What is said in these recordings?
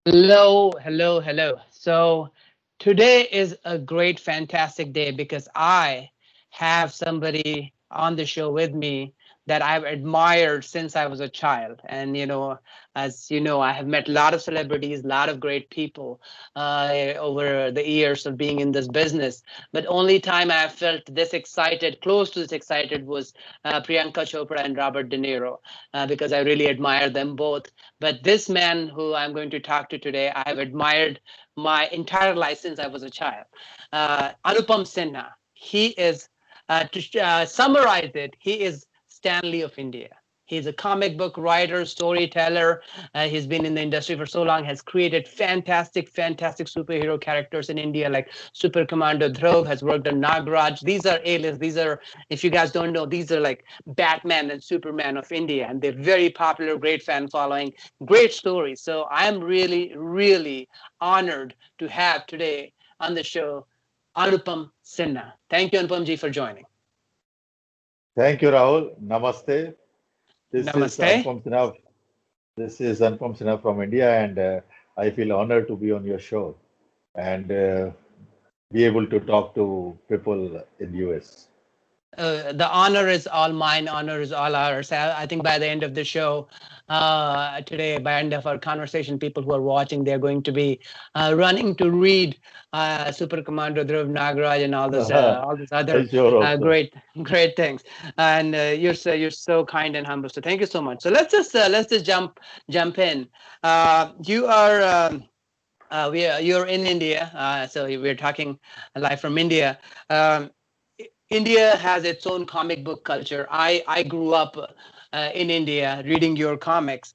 Hello, hello, hello. So today is a great, fantastic day because I have somebody on the show with me that I've admired since I was a child. And, as you know, I have met a lot of celebrities, a lot of great people over the years of being in this business. But only time I have felt this excited, close to this excited, was Priyanka Chopra and Robert De Niro, because I really admire them both. But this man who I'm going to talk to today, I have admired my entire life since I was a child. Anupam Sinha. He is, to summarize it, he is Stanley of India. He's a comic book writer, storyteller. He's been in the industry for so long, has created fantastic, fantastic superhero characters in India, like Super Commando Dhruv, has worked on Nagraj. These are A-list. These are, if you guys don't know, these are like Batman and Superman of India, and they're very popular, great fan following, great stories. So I'm really, really honored to have today on the show Anupam Sinha. Thank you, Anupam ji, for joining. Thank you, Rahul. Namaste. This is Namaste. Anupam Sinha. This is Anupam Sinha from India, and I feel honored to be on your show and be able to talk to people in US. The honor is all mine. Honor is all ours. I think by the end of the show today, by the end of our conversation, people who are watching, they're going to be running to read Super Commander Dhruv Nagraj and all these I other sure hope so. great things. And you're so kind and humble. So thank you so much. So let's just jump in. You are. You're in India, so we're talking live from India. Um, India has its own comic book culture. I grew up in India reading your comics.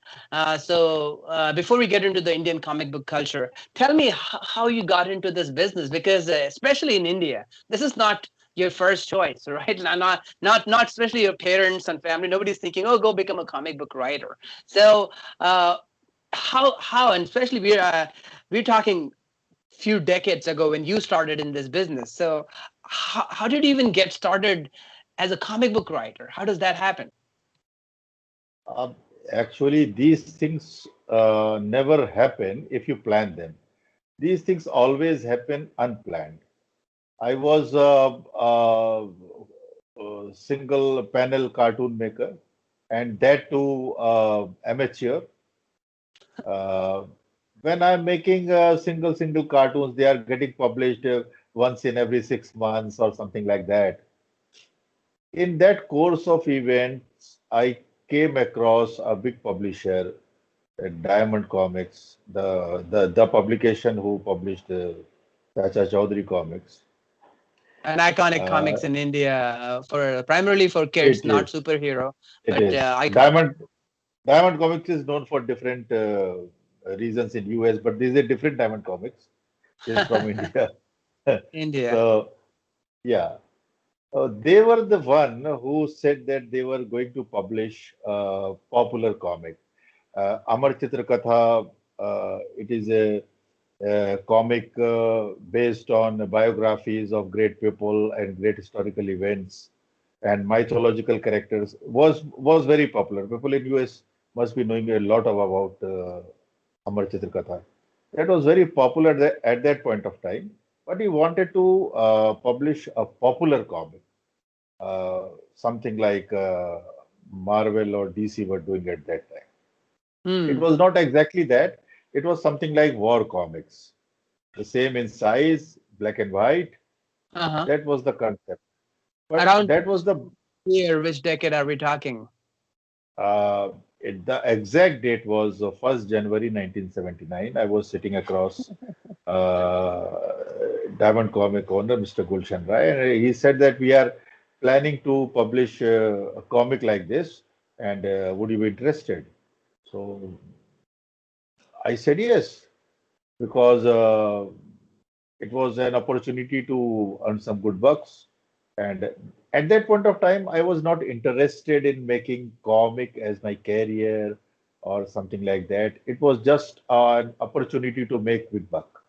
So before we get into the Indian comic book culture, tell me how you got into this business, because especially in India, this is not your first choice, right? Not especially your parents and family. Nobody's thinking, oh, go become a comic book writer. So uh, how and especially we're talking few decades ago when you started in this business. So how did you even get started as a comic book writer? How does that happen? Um, Actually, these things never happen if you plan them. These things always happen unplanned. I was a single panel cartoon maker, and that too amateur. Uh, when I'm making single cartoons, they are getting published once in every 6 months or something like that. In that course of events, I came across a big publisher, Diamond Comics, the publication who published Chacha Chaudhary Comics. An iconic Uh, comics in India, for primarily for it kids, not is, superhero, it but is. iconic. Diamond Comics is known for different reasons in US, but this is a different Diamond Comics. Is from India. India. So yeah, they were the one who said that they were going to publish a popular comic. Amar Chitra Katha. It is a comic based on biographies of great people and great historical events and mythological characters. Was very popular. People in US must be knowing a lot about Amar Chitra Katha. That was very popular at that point of time. But he wanted to publish a popular comic, something like Marvel or DC were doing at that time. It Hmm. was not exactly that. It was something like war comics, the same in size, black and white. Uh-huh. That was the concept. But Around that was the year, which decade are we talking? uh, the exact date was 1st January 1979. I was sitting across uh, Diamond Comic owner, Mr. Gulshan Rai, and he said that we are planning to publish a comic like this, and would you be interested? So I said yes, because it was an opportunity to earn some good bucks. And at that point of time, I was not interested in making comic as my career or something like that. It was just an opportunity to make big buck.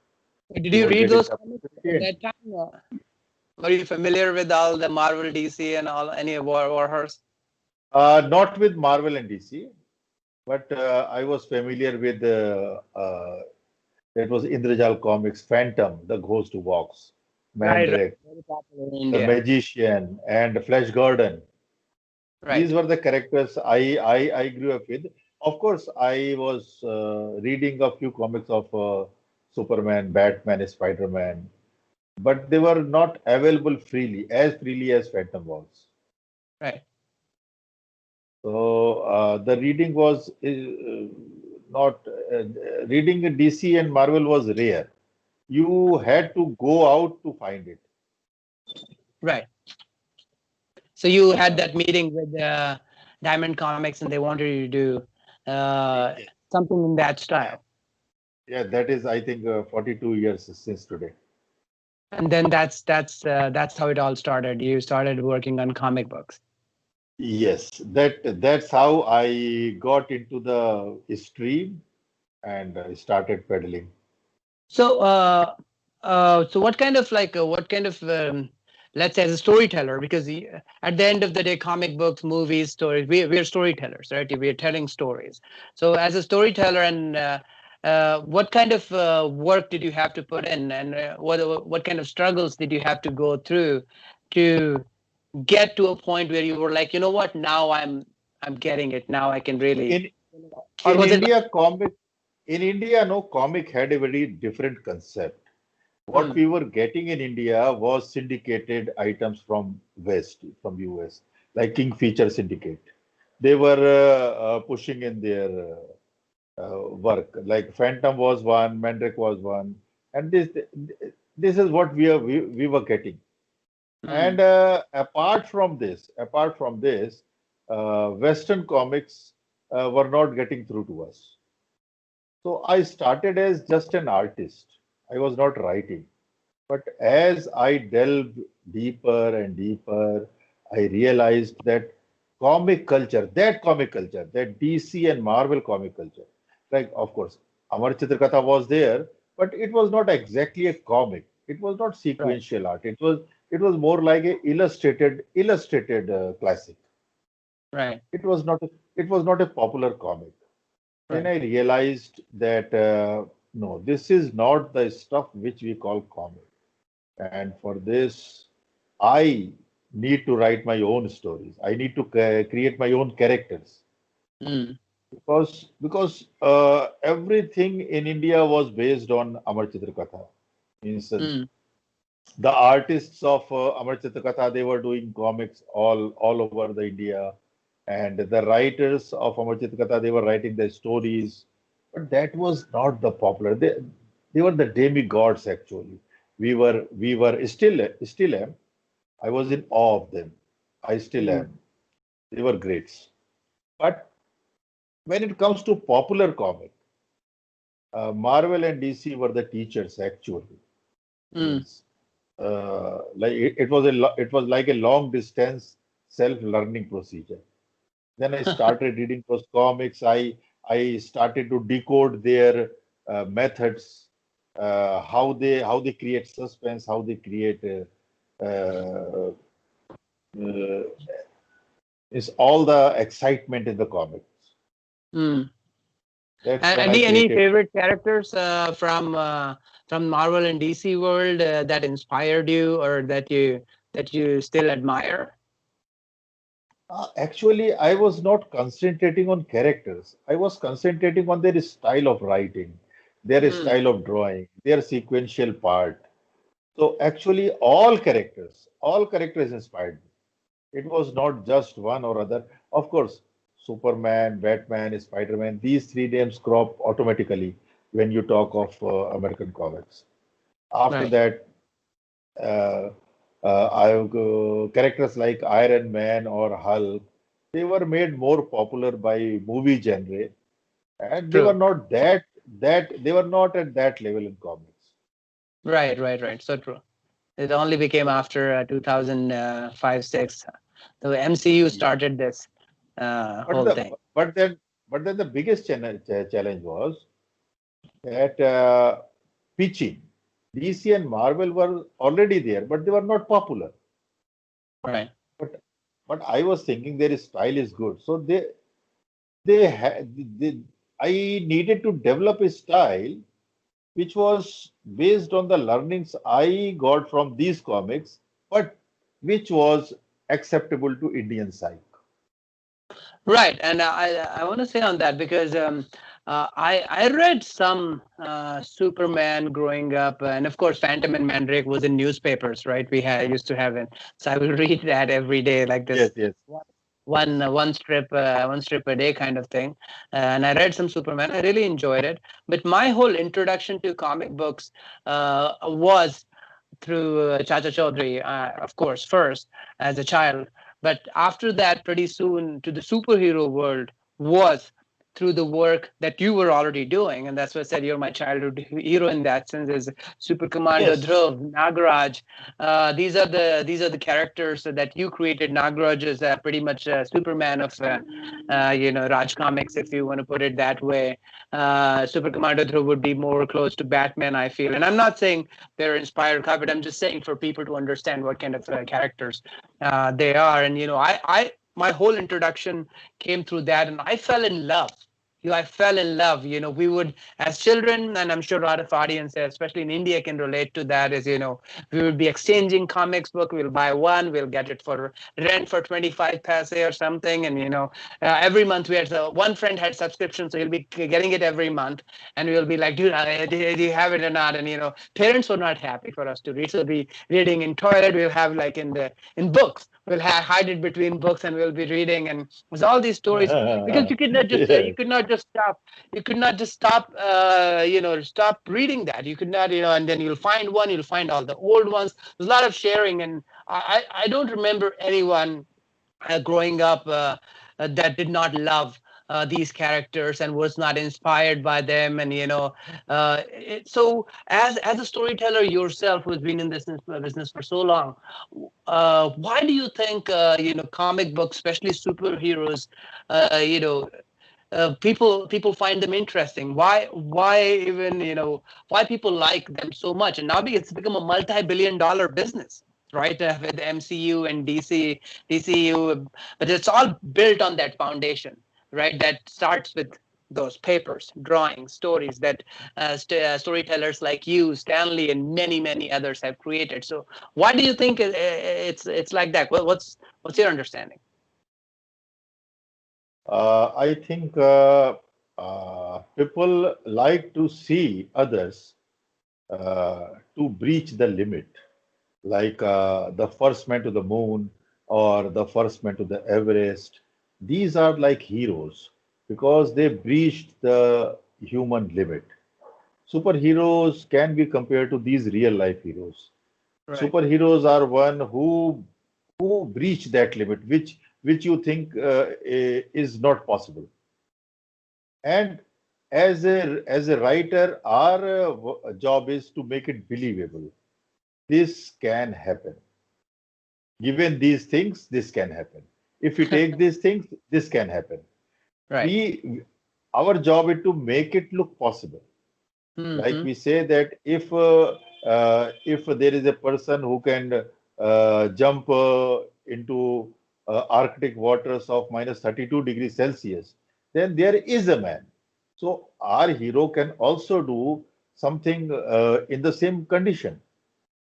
Did We you were read getting those the comics at opportunity. that time? Were you familiar with all the Marvel, DC, and all any war horse? Not with Marvel and DC, but I was familiar with That was Indrajal Comics, Phantom, the Ghost Who Walks, Right, right. Mandrake, Very popular in the India. Magician, and Flash Gordon. These Right. were the characters I grew up with. Of course, I was reading a few comics of Superman, Batman, Spider-Man, but they were not available freely as Phantom was. Right. So the reading was not reading DC and Marvel was rare. You had to go out to find it. Right. So you had Uh, that meeting with Diamond Comics, and they wanted you to do uh, yeah, something in that yeah, style. yeah, that is, I think, 42 years since today. And then that's how it all started. You started working on comic books. Yes, that's how I got into the stream and started pedaling. So what kind of what kind of let's say as a storyteller, because at the end of the day, comic books, movies, stories, we're storytellers, right? We're telling stories. So as a storyteller, and what kind of work did you have to put in, and what kind of struggles did you have to go through to get to a point where you were like, you know what, now I'm getting it. Now I can really, In or in was it like, India, no comic had a very different concept. What hmm, we were getting in India was syndicated items from West, from US, like Kingfisher Syndicate. They were pushing in their work. Like Phantom was one, Mandrake was one, and this is what we were getting. hmm, And apart from this, Western comics were not getting through to us. So I started as just an artist. I was not writing. But as I delved deeper and deeper, I realized that comic culture, that DC and Marvel comic culture, like of course, Amar Chitrakatha was there, but it was not exactly a comic. It was not right, sequential art. It was more like a illustrated classic. right, It was not a popular comic. Then right, I realized that no, this is not the stuff which we call comic. And for this, I need to write my own stories. I need to create my own characters hmm, because everything in India was based on Amar Chitra Katha. Means hmm, the artists of Amar Chitra Katha, they were doing comics all over the India, and the writers of Amar Chitra Katha, they were writing their stories. But that was not the popular. They were the demigods actually. We were still am. I was in awe of them. I still hmm, am. They were greats. But when it comes to popular comic, Marvel and DC were the teachers actually. hmm. Means like it was like a long distance self learning procedure. Then I started reading those comics. I started to decode their methods, how they create suspense, how they create uh, is all the excitement in the comics. Hmm. That's when I Any created. favorite characters from Marvel and DC world that inspired you, or that you still admire? Actually, I was not concentrating on characters. I was concentrating on their style of writing, their Hmm. style of drawing, their sequential part. So actually, all characters inspired me. It was not just one or other. Of course, Superman, Batman, Spider-Man, these three names crop automatically when you talk of American comics. After Right. that, uh, characters like Iron Man or Hulk, they were made more popular by movie genre, and they were True. not that they were not at that level in comics. Right. Right. Right. So true. It only became So, after 2005, 6. The MCU yeah. started this But whole the thing. but then the biggest challenge was that pitching. DC and Marvel were already there, but they were not popular. Right. But but I was thinking their style is good, so they had. I needed to develop a style which was based on the learnings I got from these comics, but which was acceptable to Indian psyche. Right, and I want to say on that because I read some Superman growing up, and of course Phantom and Mandrake was in newspapers, right? We had used to have it, so I will read that every day, like Yes, this yes. one strip a day kind of thing. And I read some Superman. I really enjoyed it, but my whole introduction to comic books was through Chacha Chaudhary, of course, first as a child. But after that, pretty soon to the superhero world was through the work that you were already doing. And that's why I said you're my childhood hero in that sense is Super Commando Yes. Dhruv, Nagaraj. These are the characters that you created. Nagaraj is pretty much Superman of Raj Comics, if you want to put it that way. Super Commando Dhruv would be more close to Batman, I feel. And I'm not saying they're inspired covered. I'm just saying for people to understand what kind of characters they are. And my whole introduction came through that, and I fell in love. I fell in love. We would, as children, and I'm sure a lot of audience, especially in India, can relate to that. Is we would be exchanging comics book. We'll buy one, we'll get it for rent for 25 paise or something, and every month we had one friend had subscription, so he'll be getting it every month, and we'll be like, dude, do you have it or not? And parents were not happy for us to read, so we'll be reading in toilet. We'll have like in books. We'll hide it between books, and we'll be reading, and there's all these stories because you Yes. could not just stop. You could not just stop. Stop reading that. You could not. And then you'll find one. You'll find all the old ones. There's a lot of sharing, and I don't remember anyone growing up that did not love these characters and was not inspired by them. And so as a storyteller yourself who's been in this business for so long, why do you think comic books, especially superheroes, people find them interesting? Why even why people like them so much? And now it's become a multi-billion-dollar business, right? With MCU and DCU, but it's all built on that foundation, right? That starts with those papers, drawings, stories that storytellers like you, Stanley, and many others have created. So why do you think it's like that? What's your understanding? I think people like to see others to breach the limit, like the first man to the moon or the first man to the Everest. These are like heroes because they breached the human limit. Superheroes can be compared to these real life heroes. Right. Superheroes are one who breach that limit, which you think is not possible. And as a writer, our job is to make it believable. This can happen. Given these things, this can happen. If we take these things, this can happen. Right. Our job is to make it look possible. Like Hmm. we say that if there is a person who can jump into Arctic waters of minus 32 degrees Celsius, then there is a man. So our hero can also do something in the same condition,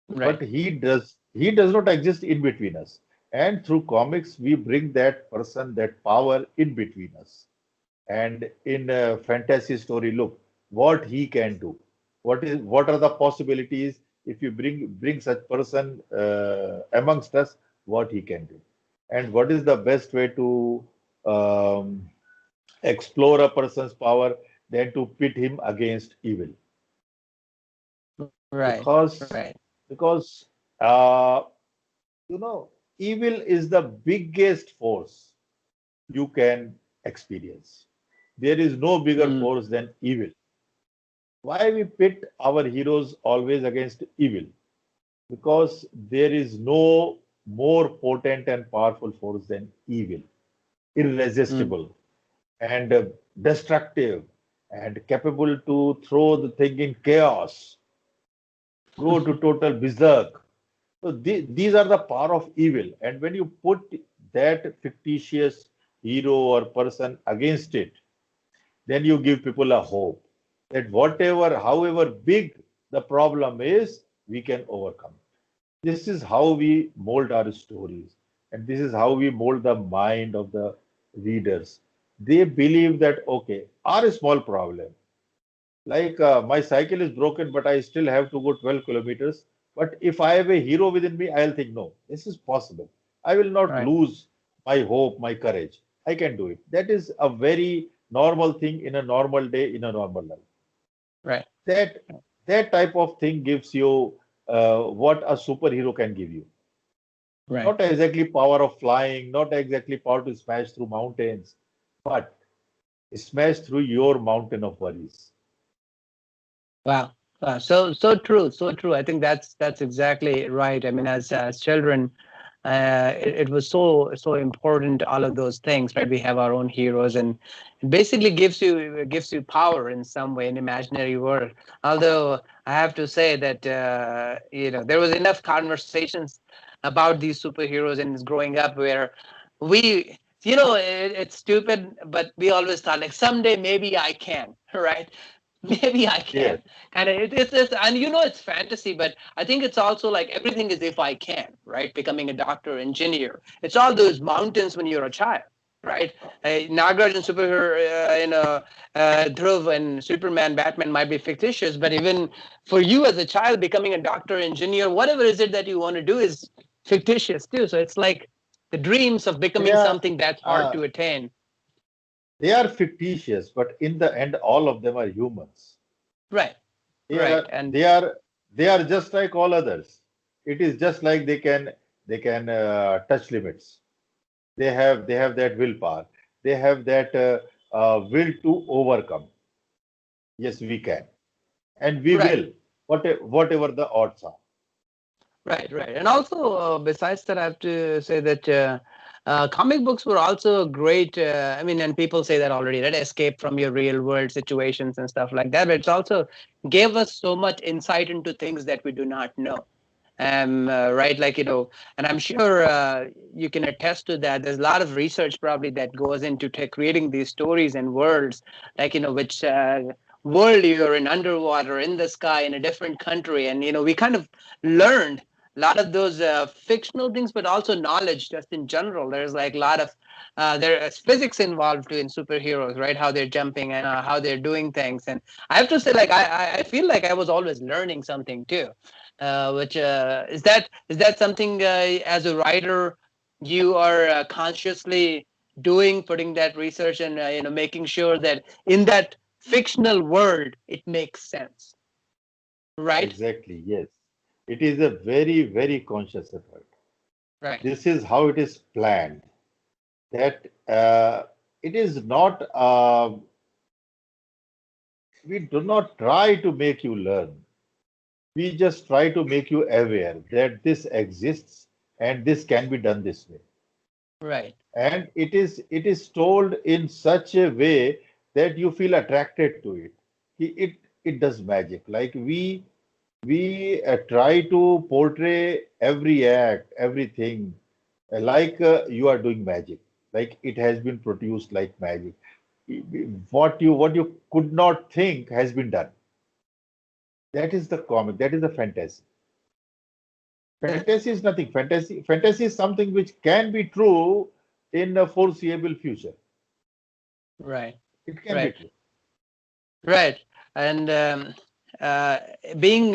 Right. but he does not exist in between us. And through comics, we bring that person, that power in between us. And in a fantasy story, look what he can do. What are the possibilities if you bring such person amongst us? What he can do, and what is the best way to um, explore a person's power than to pit him against evil? Right. Because Right. because uh, you know evil is the biggest force you can experience. There is no bigger Mm. force than evil. Why we pit our heroes always against evil? Because there is no more potent and powerful force than evil, Mm. irresistible and destructive and capable to throw the thing in chaos, go to total berserk. So these are the power of evil. And when you put that fictitious hero or person against it, then you give people a hope. that whatever, however big the problem is, we can overcome. This is how we mold our stories, and this is how we mold the mind of the readers. They believe that, okay, our small problem, like my cycle is broken, but I still have to go 12 kilometers. But if I have a hero within me, I'll think, no, this is possible. I will not Right. lose my hope, my courage. I can do it. That is a very normal thing in a normal day, in a normal life. Right. That that type of thing gives you what a superhero can give you. Right. Not exactly power of flying, not exactly power to smash through mountains, but smash through your mountain of worries. Wow. So true, so true. I think that's exactly right. I mean, as children, it was so important. All of those things, right? We have our own heroes, and it basically gives you power in some way, an imaginary world. Although I have to say that there was enough conversations about these superheroes and growing up where we. It's stupid, but we always thought like someday maybe I can, right? Maybe I Yes, can. And it's and it's fantasy, but I think it's also like everything is if I can, right? Becoming a doctor, engineer. It's all those mountains when you're a child, right? Nagaraj and Dhruv and Superman, Batman might be fictitious, but even for you as a child, becoming a doctor, engineer, whatever is it that you want to do is fictitious too. So it's like the dreams of they becoming are something that's hard uh, to attain. they are fictitious, but in the end, all of them are humans. Right, They right. are And they are they are just like all others. It is just like they can touch limits. They have that willpower. They have that will to overcome. Yes, we can, and we right. will. Whatever the odds are. Right, right. And also, besides that, I have to say that comic books were also great. I mean, and people say that already, right? Escape from your real world situations and stuff like that. But it's also gave us so much insight into things that we do not know. Right, like, and I'm sure you can attest to that. There's a lot of research probably that goes into creating these stories and worlds, like, which world you're in, underwater, in the sky, in a different country. And, we kind of learned a lot of those fictional things, but also knowledge just in general. There's like a lot of there is physics involved too in superheroes, right? How they're jumping and how they're doing things. And I have to say, like, I feel like I was always learning something too. Which is that something as a writer you are consciously doing, putting that research and making sure that in that fictional world it makes sense, right? Exactly. Yes, it is a very very conscious effort. Right. This is how it is planned. That it is not. We do not try to make you learn. We just try to make you aware that this exists and this can be done this way. Right. And it is told in such a way that you feel attracted to it. It does magic. Like we try to portray every act, everything, like you are doing magic. Like it has been produced like magic. What you could not think has been done. That is the comic. That is the fantasy. Yeah. Fantasy is nothing. Fantasy is something which can be true in a foreseeable future. Right. It can be Right. true. Right. And uh, being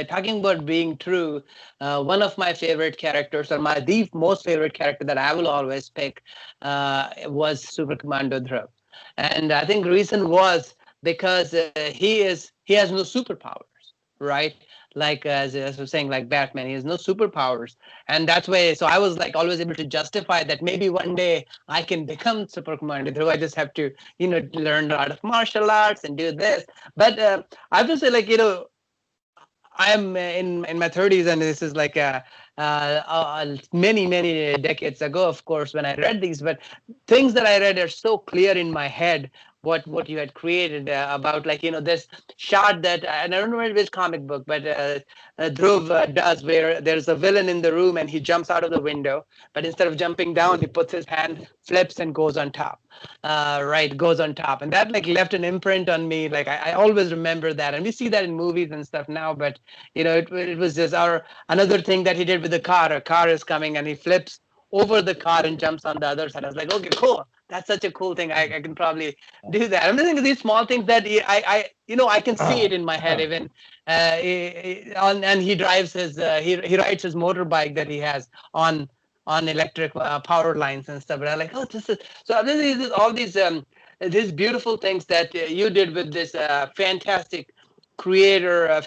talking about being true, one of my favorite characters, or the most favorite character that I will always pick, was Super Commando Dhruv. And I think the reason was because he has no superpowers, right? Like as I was saying, like Batman, he has no superpowers, and that's why. So I was like always able to justify that maybe one day I can become Super Commando Dhruv. I just have to learn a lot of martial arts and do this. But I have to say, like, I'm in my 30s, and this is like many decades ago, of course, when I read these. But things that I read are so clear in my head what you had created about, like, this shot that, and I don't remember which comic book, but Dhruv does, where there's a villain in the room and he jumps out of the window, but instead of jumping down, he puts his hand, flips, and goes on top. Right, goes on top, and that like left an imprint on me. Like I always remember that, and we see that in movies and stuff now. But it was just our another thing that he did with the car. A car is coming, and he flips over the car and jumps on the other side. I was like, okay, cool. That's such a cool thing. I can probably do that. I'm just thinking these small things that I can see it in my head even. And he drives his he rides his motorbike that he has on electric power lines and stuff. But I'm like, oh, this is so. This is all these beautiful things that you did with this fantastic creator of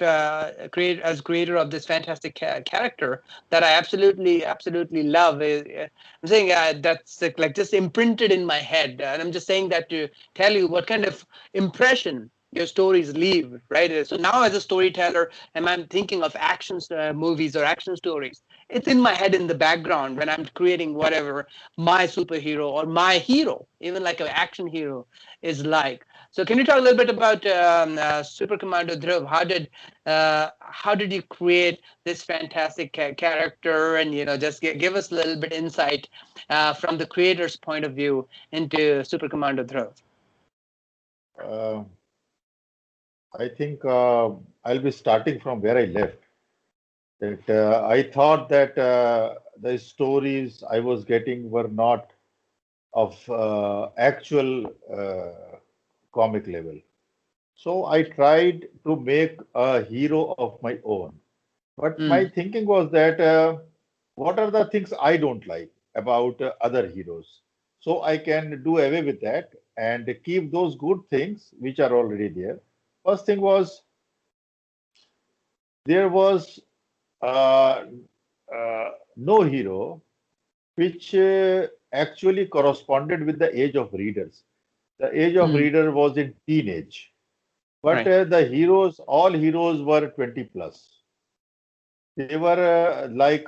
this fantastic character that I absolutely love. I'm saying that's like just imprinted in my head, and I'm just saying that to tell you what kind of impression your stories leave, right? So now as a storyteller, and I'm thinking of action movies or action stories, it's in my head in the background when I'm creating whatever my superhero or my hero, even like an action hero, is like. So can you talk a little bit about Super Commando Dhruv? How did you create this fantastic character, and just give us a little bit insight from the creator's point of view into Super Commando Dhruv? Uh, I think I'll be starting from where I left. That I thought that the stories I was getting were not of actual comic level. So I tried to make a hero of my own. But my Mm, thinking was that what are the things I don't like about other heroes? So I can do away with that and keep those good things which are already there. First thing was there was uh, no hero which actually corresponded with the age of readers. The age of mm, reader was in teenage, but right, the heroes, all heroes were 20 plus. They were like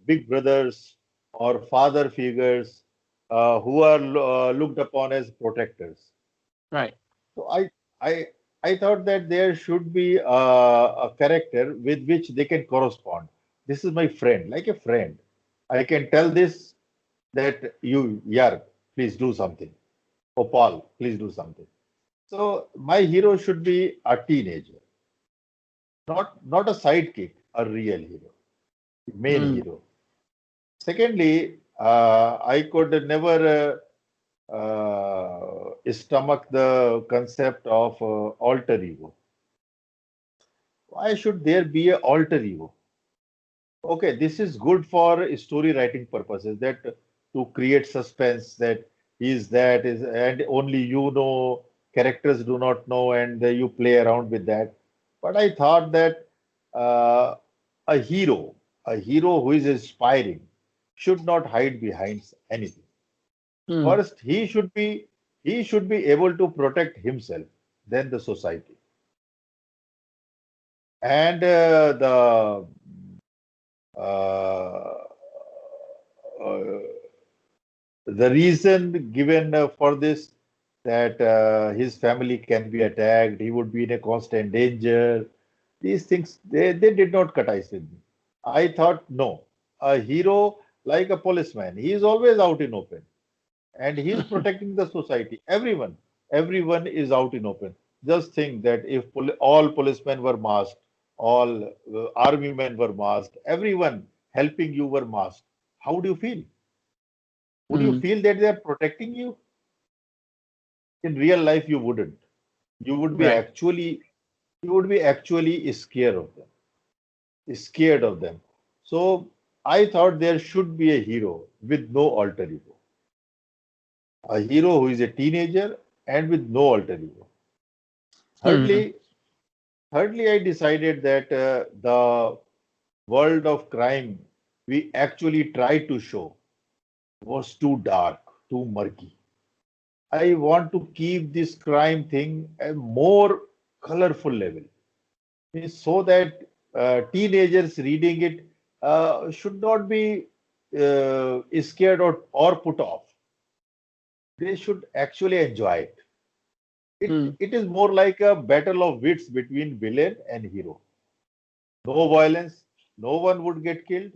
big brothers or father figures who are looked upon as protectors. right. So I, I thought that there should be a character with which they can correspond. This is my friend, like a friend. I can tell this that you, yeah, please do something. Oh, Paul, please do something. So my hero should be a teenager, not a sidekick, a real hero, main Mm, hero. Secondly, I could never stomach the concept of alter ego. Why should there be an alter ego? Okay, this is good for story writing purposes, that to create suspense that is that is, and only you know, characters do not know, and you play around with that. But I thought that uh, a hero, a hero who is inspiring, should not hide behind anything. mm, First, he should be able to protect himself, then the society, and uh, uh, the reason given for this, that his family can be attacked, he would be in a constant danger. These things, they did not cut ice with me. I thought, no, a hero like a policeman, he is always out in open and he is protecting the society. Everyone is out in open. Just think that if all policemen were masked, all army men were masked, everyone helping you were masked, how would you feel? Would you mm, feel that they are protecting you? In real life, you wouldn't. You would be right. actually, you would be actually scared of them. So I thought there should be a hero with no alter ego, a hero who is a teenager and with no alter ego. Mm, Thirdly, thirdly, I decided that the world of crime we actually tried to show was too dark, too murky. I want to keep this crime thing a more colorful level, so that teenagers reading it should not be scared or put off. they should actually enjoy it. Hmm. It is more like a battle of wits between villain and hero. No violence, no one would get killed.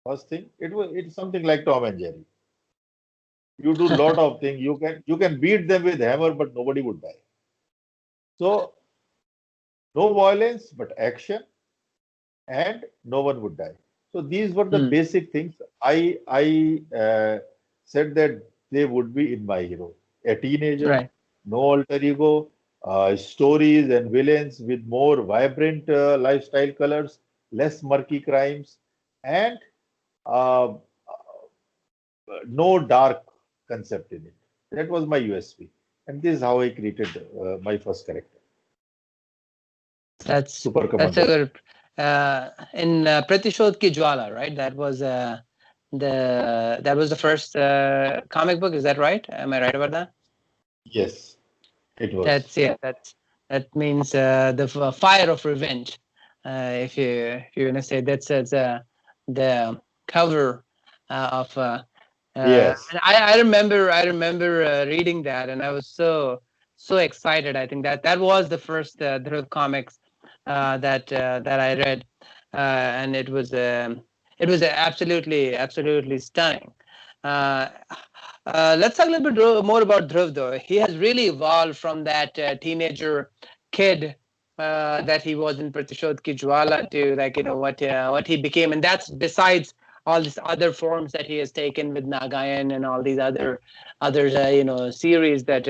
First thing, it's something like Tom and Jerry. You do lot of things. You can beat them with hammer, but nobody would die. So no violence, but action, and no one would die. So these were the Hmm. basic things. I said that they would be in my hero. A teenager, Right. no alter ego, stories and villains with more vibrant lifestyle colors, less murky crimes, and uh, no dark concept in it. That was my USP, and this is how I created my first character, Super That's a Commander. good. In Pratishodh Ki Jwala, right? That was the first comic book. Is that right? Am I right about that? Yes, it was. That's yeah. That means the fire of revenge. If you're gonna say the cover of Yes. and I remember reading that, and I was so excited. I think that was the first Dhruv comics that I read, and it was absolutely stunning. Uh, let's talk a little bit more about Dhruv, though. He has really evolved from that teenager kid that he was in Pratishodh Ki Jwala to, like, what he became, and that's besides all these other forms that he has taken with Nagayan and all these other series that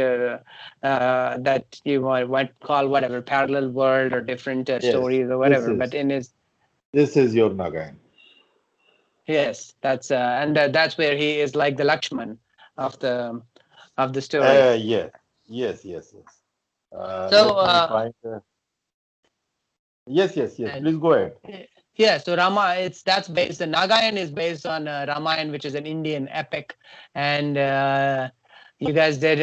you might call whatever, parallel world or different Yes. stories or This whatever. But is in his this is your Nagain. yes, that's where he is like the Lakshman of the story. Yes. Yes. So Let me find. Yes. and Please go ahead. yeah, so Rama, that's based. The Nagayan is based on Ramayan, which is an Indian epic, and you guys did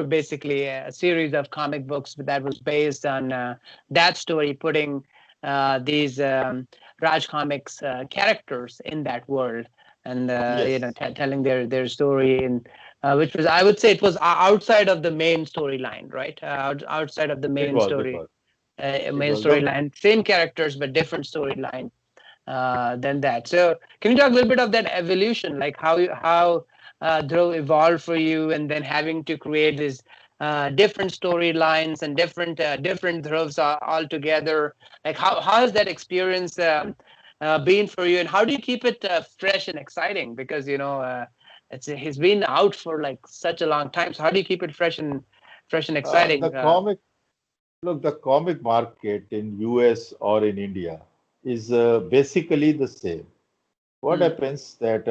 basically a series of comic books that was based on that story, putting these Raj Comics characters in that world, and Yes, telling their story, and which was, I would say, it was outside of the main storyline, right? Outside of the it main was. It story was. It main was the storyline, same characters but different storyline than that. So, can you talk a little bit of that evolution, like how Dhruv evolved for you, and then having to create these different storylines and different Dhruvs all together? Like, how has that experience been for you, and how do you keep it fresh and exciting? Because he's been out for like such a long time. So, how do you keep it fresh and the exciting? comic. Look, the comic market in US or in India is basically the same. What Hmm, happens that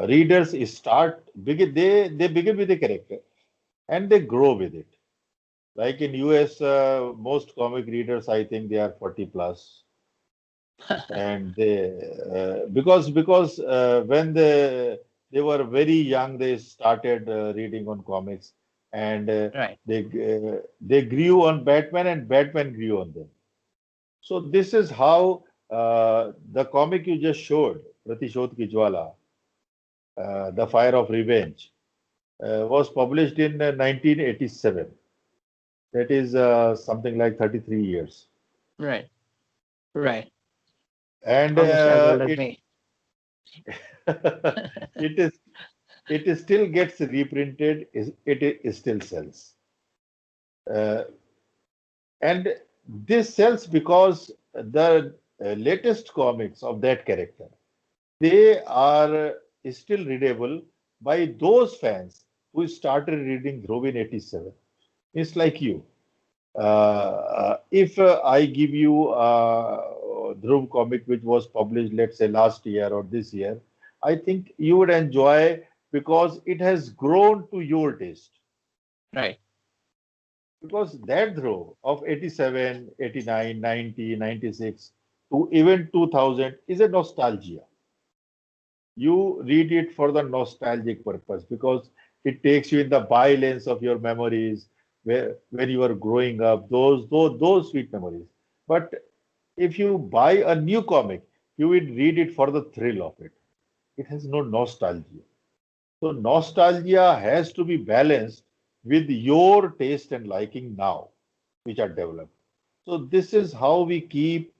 readers they begin with a character and they grow with it. Like in US, most comic readers, I think they are 40 plus, and because when they were very young, they started reading on comics, and right. they grew on Batman, and Batman grew on them. So this is how the comic you just showed, Pratishodh Ki Jwala, The Fire of Revenge, was published in 1987. That is something like 33 years. Right. Right. And Almost as old as it me. it is it still gets reprinted, it still sells. Uh, and this sells because the latest comics of that character, they are still readable by those fans who started reading Dhruv in 87. It's like you. If I give you Dhruv comic which was published, let's say last year or this year, I think you would enjoy because it has grown to your taste. Right. Because that Dhruv of 87, 89, 90, 96 to even 2000 is a nostalgia. You read it for the nostalgic purpose because it takes you in the bylines of your memories where when you were growing up, those sweet memories. But if you buy a new comic, you will read it for the thrill of it. It has no nostalgia. So nostalgia has to be balanced with your taste and liking now, which are developed. So this is how we keep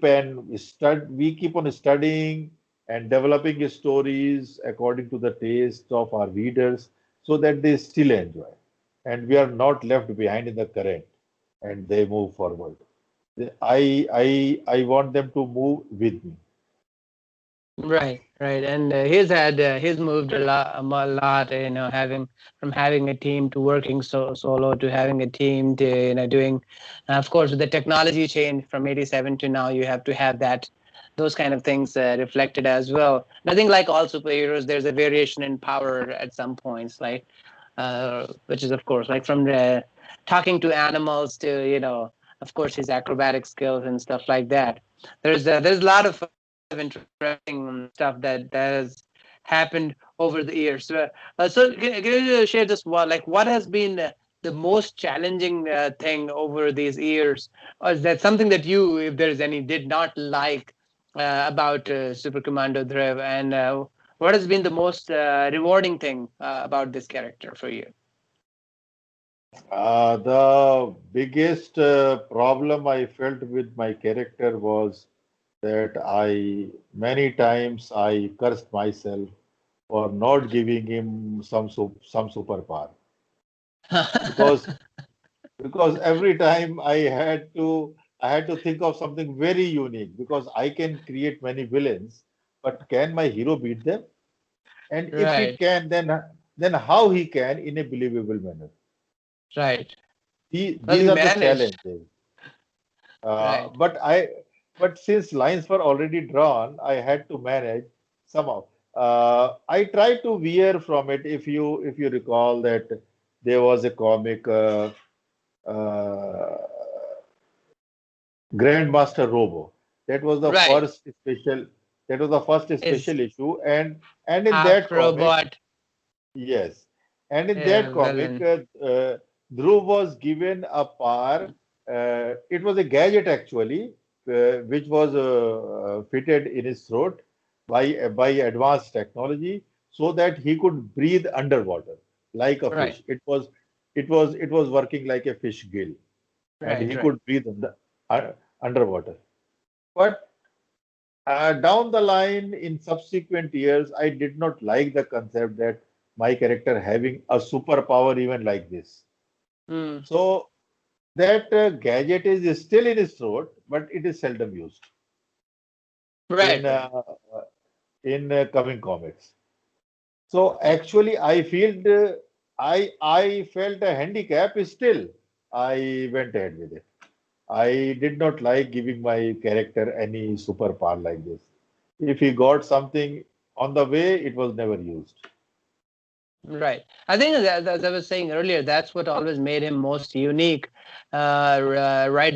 on studying and developing stories according to the taste of our readers so that they still enjoy. And we are not left behind in the current and they move forward. I want them to move with me. Right, right, and he's moved a lot. Having from having a team to working solo to having a team to doing, of course, with the technology change from '87 to now, you have to have those kind of things reflected as well. And I think like all superheroes, there's a variation in power at some points, like which is of course like from talking to animals to of course his acrobatic skills and stuff like that. There's a lot of interesting stuff that has happened over the years. So can you share just what has been the most challenging thing over these years, or is that something that you, if there is any, did not like about Super Commando Dhruv, and what has been the most rewarding thing about this character for you? The biggest problem I felt with my character was that many times I cursed myself for not giving him some superpower because every time I had to think of something very unique because I can create many villains, but can my hero beat them? And if he Right, can, then how he can in a believable manner? right. Well, These you are the managed. challenges. Right. But since lines were already drawn, I had to manage somehow. I tried to veer from it. If you recall that there was a comic, uh, Grandmaster Robo. That was the Right. first special. That was the first Is special issue, and in half that comic, robot yes, and in that comic, villain. Dhruv was given a power. It was a gadget actually, which was fitted in his throat by advanced technology, so that he could breathe underwater like a Right. fish. It was working like a fish gill, and Right. he Right. could breathe underwater. But down the line, in subsequent years, I did not like the concept that my character having a superpower even like this. Mm. So that gadget is still in his throat, but it is seldom used Right. in Right. coming comics. So actually, I felt a handicap. Still, I went ahead with it. I did not like giving my character any superpower like this. If he got something on the way, it was never used. Right. I think that, as I was saying earlier, that's what always made him most unique, right?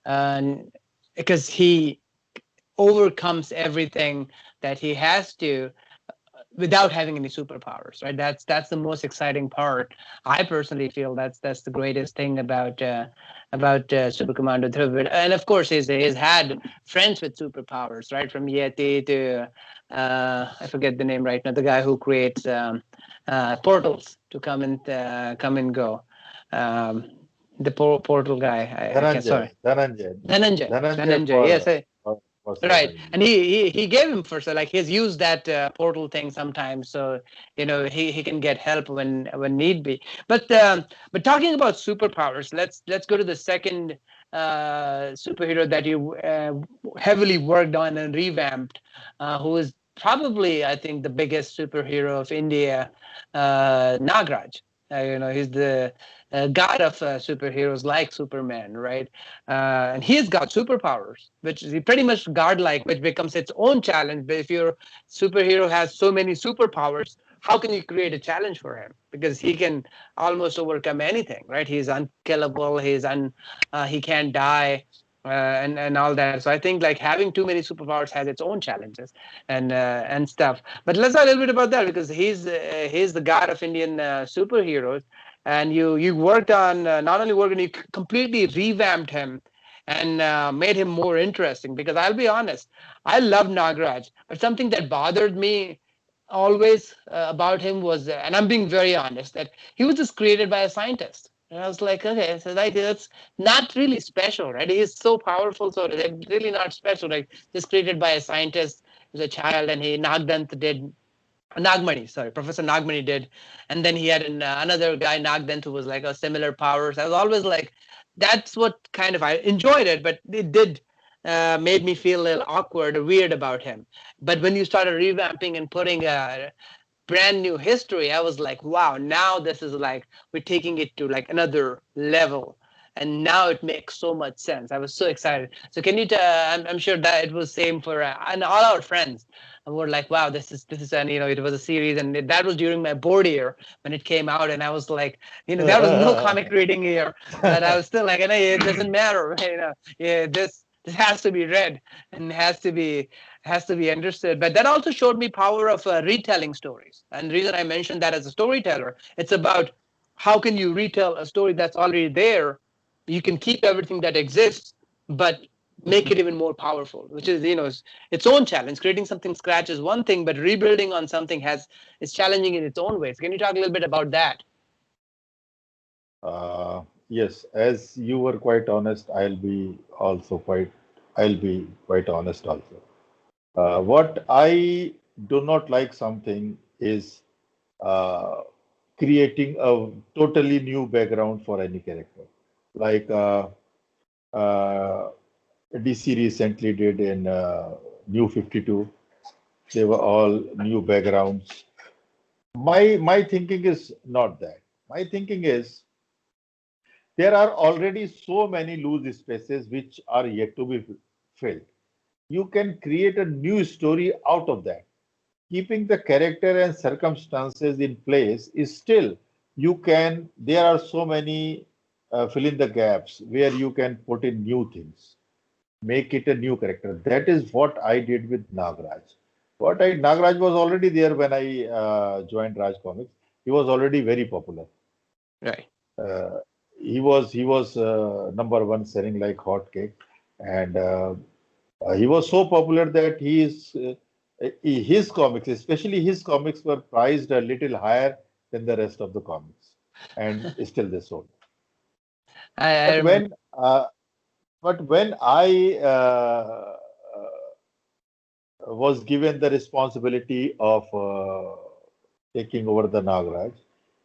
Uh, because he overcomes everything that he has to without having any superpowers, right? That's the most exciting part. I personally feel that's the greatest thing about Super Commando Dhruv. And of course he's had friends with superpowers, right? From Yeti to I forget the name right now, the guy who creates portals to come and go. um, the portal guy, I can't, Dhananjay, sorry. Dhananjay, Dhananjay Dhananjay, yes. for Right, certain. and he gave him for, so like he's used that portal thing sometimes, so he can get help when need be. But talking about superpowers, let's go to the second superhero that you heavily worked on and revamped, who is probably, I think, the biggest superhero of India, Nagraj. He's the god of superheroes like Superman, right? And he's got superpowers, which is pretty much godlike, which becomes its own challenge. But if your superhero has so many superpowers, how can you create a challenge for him? Because he can almost overcome anything, right? He's unkillable. He can't die. And all that. So I think like having too many superpowers has its own challenges and stuff. But let's talk a little bit about that, because he's the god of Indian superheroes, and you worked on not only worked on, you completely revamped him and made him more interesting. Because I'll be honest, I love Nagraj, but something that bothered me always about him was, and I'm being very honest, that he was just created by a scientist. And I was like, okay, so like that's not really special, right? He's so powerful, so it's really not special, like just created by a scientist. He was a child, and he Nagdant did Nagmani, sorry, Professor Nagmani did, and then he had another guy Nagdant who was like a similar powers. I was always like, that's what kind of I enjoyed it, but it did made me feel a little awkward or weird about him. But when you started revamping and putting a brand new history, I was like, wow, now this is like we're taking it to like another level. And now it makes so much sense. I was so excited. So can you? I'm sure that it was same for and all our friends. And we're like, wow, this is, and it was a series, and that was during my board year when it came out, and I was like, there was no comic reading here, but I was still like, it doesn't matter, yeah, this has to be read and has to be understood. But that also showed me power of retelling stories. And the reason I mentioned that as a storyteller, it's about how can you retell a story that's already there. You can keep everything that exists, but make it even more powerful, which is its own challenge. Creating something scratch is one thing, but rebuilding on something is challenging in its own ways. Can you talk a little bit about that? Yes, as you were quite honest, I'll be quite honest also. What I do not like something is uh, creating a totally new background for any character. Like uh, DC recently did in New 52. They were all new backgrounds. My thinking is not that. My thinking is there are already so many loose spaces which are yet to be filled. You can create a new story out of that. Keeping the character and circumstances in place is still, there are so many fill in the gaps where you can put in new things, make it a new character. That is what I did with Nagraj. Nagraj was already there when I joined Raj Comics. He was already very popular. Right. Uh, he was number one selling like hotcake, and he was so popular that his comics, especially his comics, were priced a little higher than the rest of the comics, and still they sold. I But remember. when I was given the responsibility of taking over the Nagraj,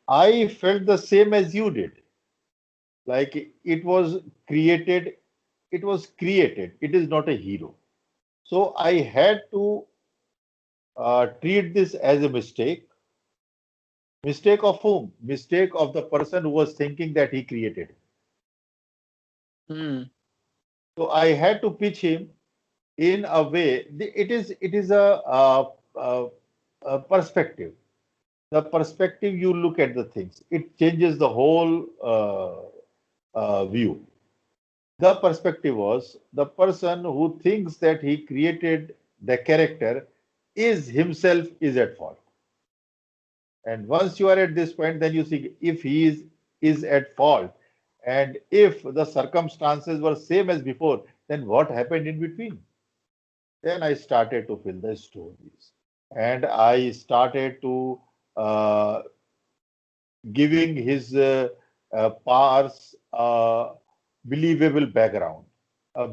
I felt the same as you did. Like created, it was created. It is not a hero. So I had to treat this as a mistake. Mistake of whom? Mistake of the person who was thinking that he created. Hmm. So I had to pitch him in a way. It is a perspective. The perspective you look at the things, it changes the whole view. The perspective was the person who thinks that he created the character is himself is at fault. And once you are at this point, then you see if he is at fault, and if the circumstances were same as before, then what happened in between? Then I started to fill the stories, and I started to uh, giving his powers believable background,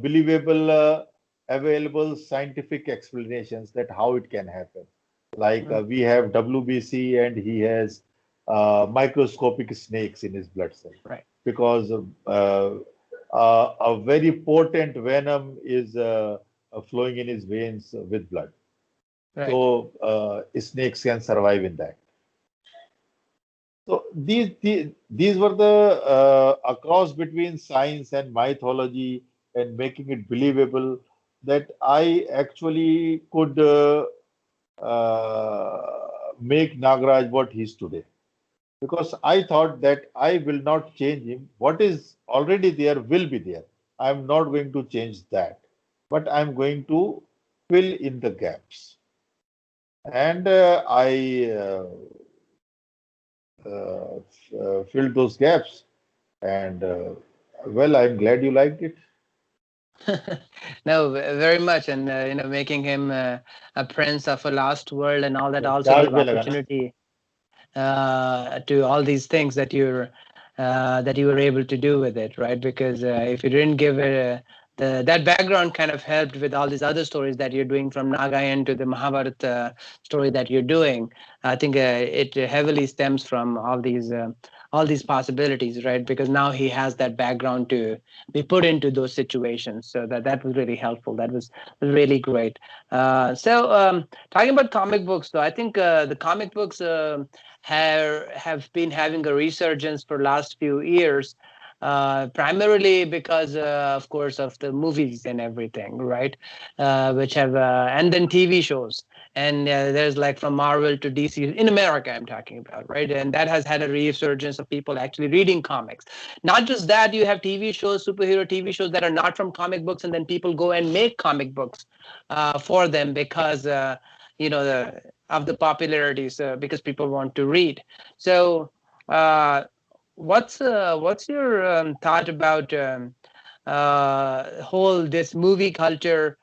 believable available scientific explanations that how it can happen. Like Hmm. we have WBC and he has microscopic snakes in his blood cell Right. because a very potent venom is flowing in his veins with blood. Right. So snakes can survive in that. So these were the a cross between science and mythology and making it believable that I actually could make Nagraj what he is today. Because I thought that I will not change him. What is already there will be there. I'm not going to change that, but I'm going to fill in the gaps. And I filled those gaps. And well, I'm glad you liked it. No, very much, and making him a prince of a lost world and all that also charge gave में लगा ना. opportunity to all these things that you were able to do with it, right? Because if you didn't give it that background kind of helped with all these other stories that you're doing from Nagayan to the Mahabharata story that you're doing. I think it heavily stems from all these possibilities, right? Because now he has that background to be put into those situations. So that was really helpful. That was really great. Talking about comic books, though, I think the comic books have been having a resurgence for last few years, primarily because, of course, of the movies and everything, right? Which have and then TV shows. And there's like from Marvel to DC in America, I'm talking about, right? And that has had a resurgence of people actually reading comics. Not just that, you have TV shows, superhero TV shows that are not from comic books, and then people go and make comic books for them because of the popularities, because people want to read. So, what's your thought about whole this movie culture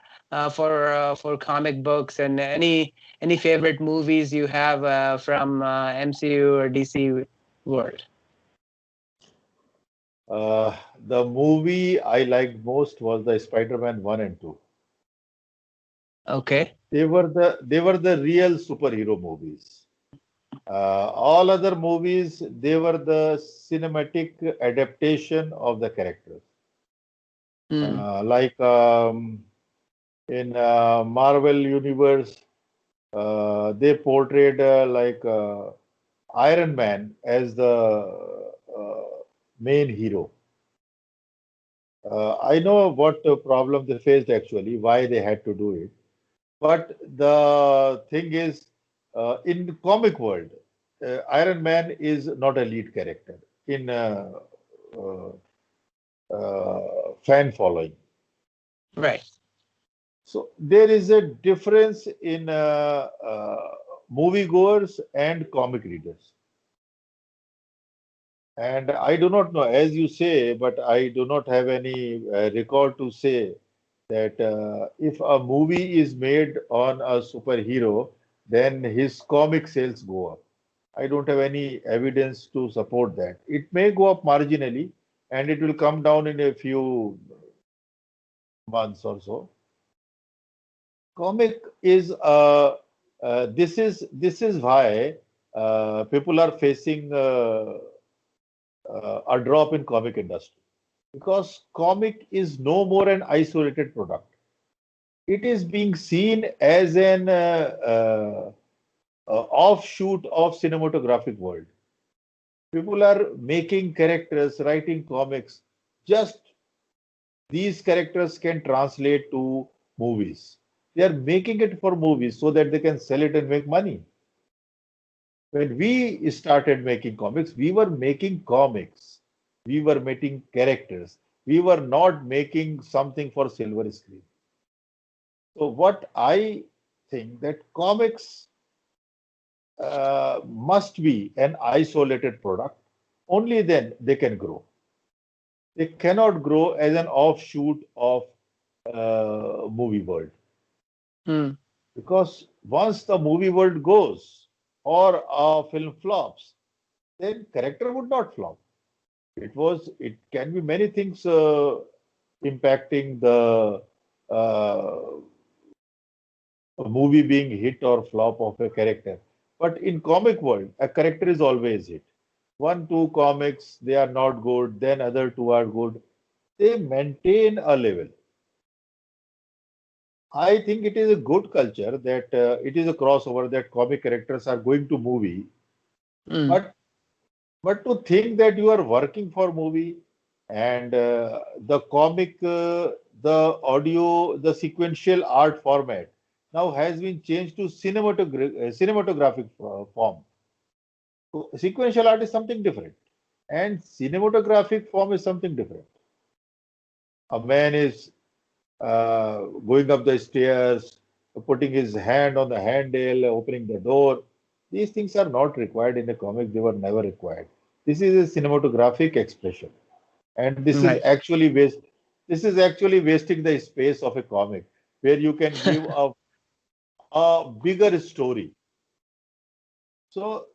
for comic books, and any favorite movies you have from MCU or DC world? The movie I liked most was the Spider-Man 1 and 2. Okay. They were the real superhero movies. All other movies, they were the cinematic adaptation of the characters. Mm. Like in Marvel Universe, they portrayed Iron Man as the main hero. I know what problem they faced actually, why they had to do it. But the thing is, in the comic world, Iron Man is not a lead character in uh, fan following. Right. So there is a difference in moviegoers and comic readers. And I do not know, as you say, but I do not have any record to say that if a movie is made on a superhero, then his comic sales go up. I don't have any evidence to support that. It may go up marginally and it will come down in a few months or so. Comic is this is why people are facing a drop in comic industry, because comic is no more an isolated product. It is being seen as an offshoot of cinematographic world. People are making characters, writing comics. Just these characters can translate to movies. They are making it for movies so that they can sell it and make money. When we started making comics, we were making comics. We were making characters. We were not making something for silver screen. So what I think that comics must be an isolated product. Only then they can grow. They cannot grow as an offshoot of movie world, Mm. because once the movie world goes or a film flops, then character would not flop. It can be many things impacting the uh, movie being hit or flop of a character. But in comic world, a character is always hit. One, two comics, they are not good, then other two are good. They maintain a level. I think it is a good culture that it is a crossover that comic characters are going to movie. Mm. But to think that you are working for movie and the comic, the sequential art format now has been changed to cinematographic form. So sequential art is something different, and cinematographic form is something different. A man is going up the stairs, putting his hand on the handle, opening the door. These things are not required in a comic, they were never required. This is a cinematographic expression, and this is Right. actually based. this is actually wasting the space of a comic where you can give a bigger story. So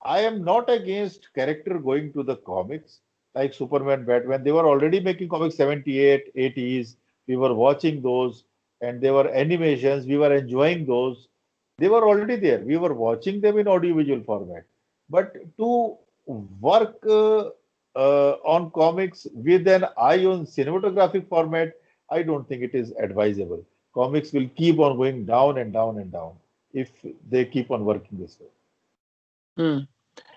I am not against character going to the comics like Superman, Batman. They were already making comics 78, 80s. We were watching those and they were animations. We were enjoying those. They were already there. We were watching them in audiovisual format. But to work on comics with an eye on cinematographic format, I don't think it is advisable. Comics will keep on going down and down and down if they keep on working this way. Hmm.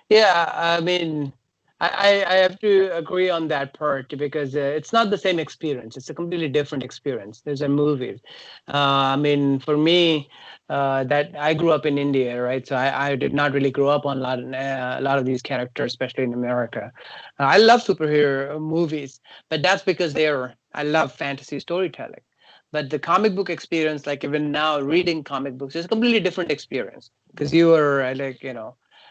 Yeah, I mean, I have to agree on that part because it's not the same experience. It's a completely different experience. There's a movie. I mean, for me, that I grew up in India, right? So I did not really grow up on a lot of these characters, especially in America. I love superhero movies, but that's because I love fantasy storytelling. But the comic book experience, like even now reading comic books, is a completely different experience because you are like,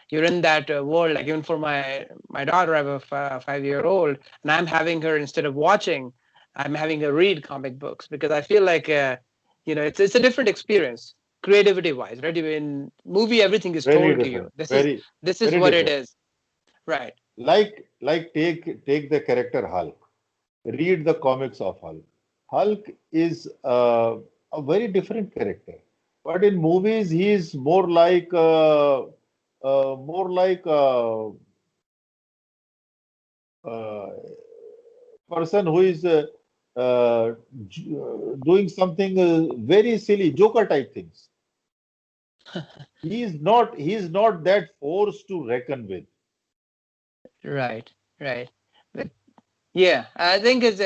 you're in that world. Like even for my daughter, I have a 5-year-old, and I'm having her, instead of watching, I'm having her read comic books because I feel like it's a different experience creativity wise, right? In movie, everything is Very told to you. different. This is Very what it different. is, right? Like take the character Hulk. Read the comics of Hulk. Hulk is a very different character, but in movies he is more like uh, person who is doing something very silly, Joker type things. He is not that force to reckon with. Right, right. But yeah, I think it's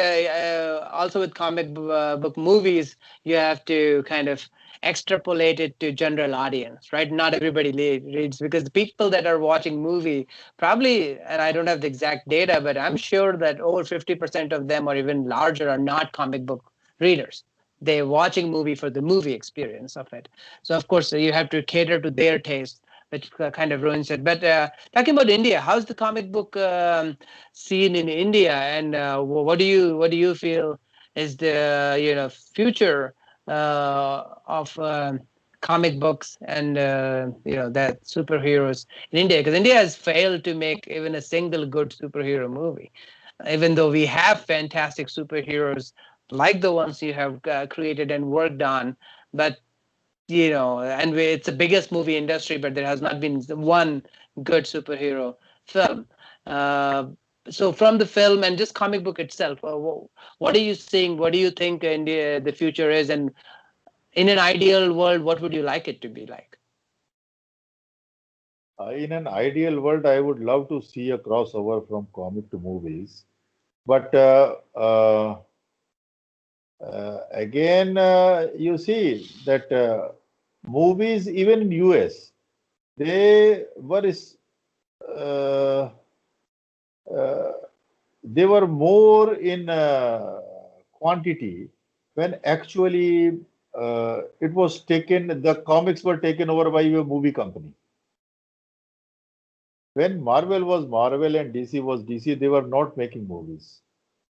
also with book movies, you have to kind of extrapolate it to general audience, right? Not everybody reads because the people that are watching movie probably, and I don't have the exact data, but I'm sure that over 50% of them or even larger are not comic book readers. They're watching movie for the movie experience of it. So of course you have to cater to their taste, which kind of ruins it. But talking about India, how's the comic book scene in India, and what do you feel is the future of comic books and that superheroes in India? Because India has failed to make even a single good superhero movie, even though we have fantastic superheroes like the ones you have created and worked on, but it's the biggest movie industry, but there has not been one good superhero film. Uh, so from the film and just comic book itself, what are you seeing? What do you think the future is? And in an ideal world, what would you like it to be like? In an ideal world, I would love to see a crossover from comic to movies. But again, you see that movies, even in US, they were uh, uh, they were more in quantity when actually the comics were taken over by a movie company. When Marvel was Marvel and DC was DC, they were not making movies.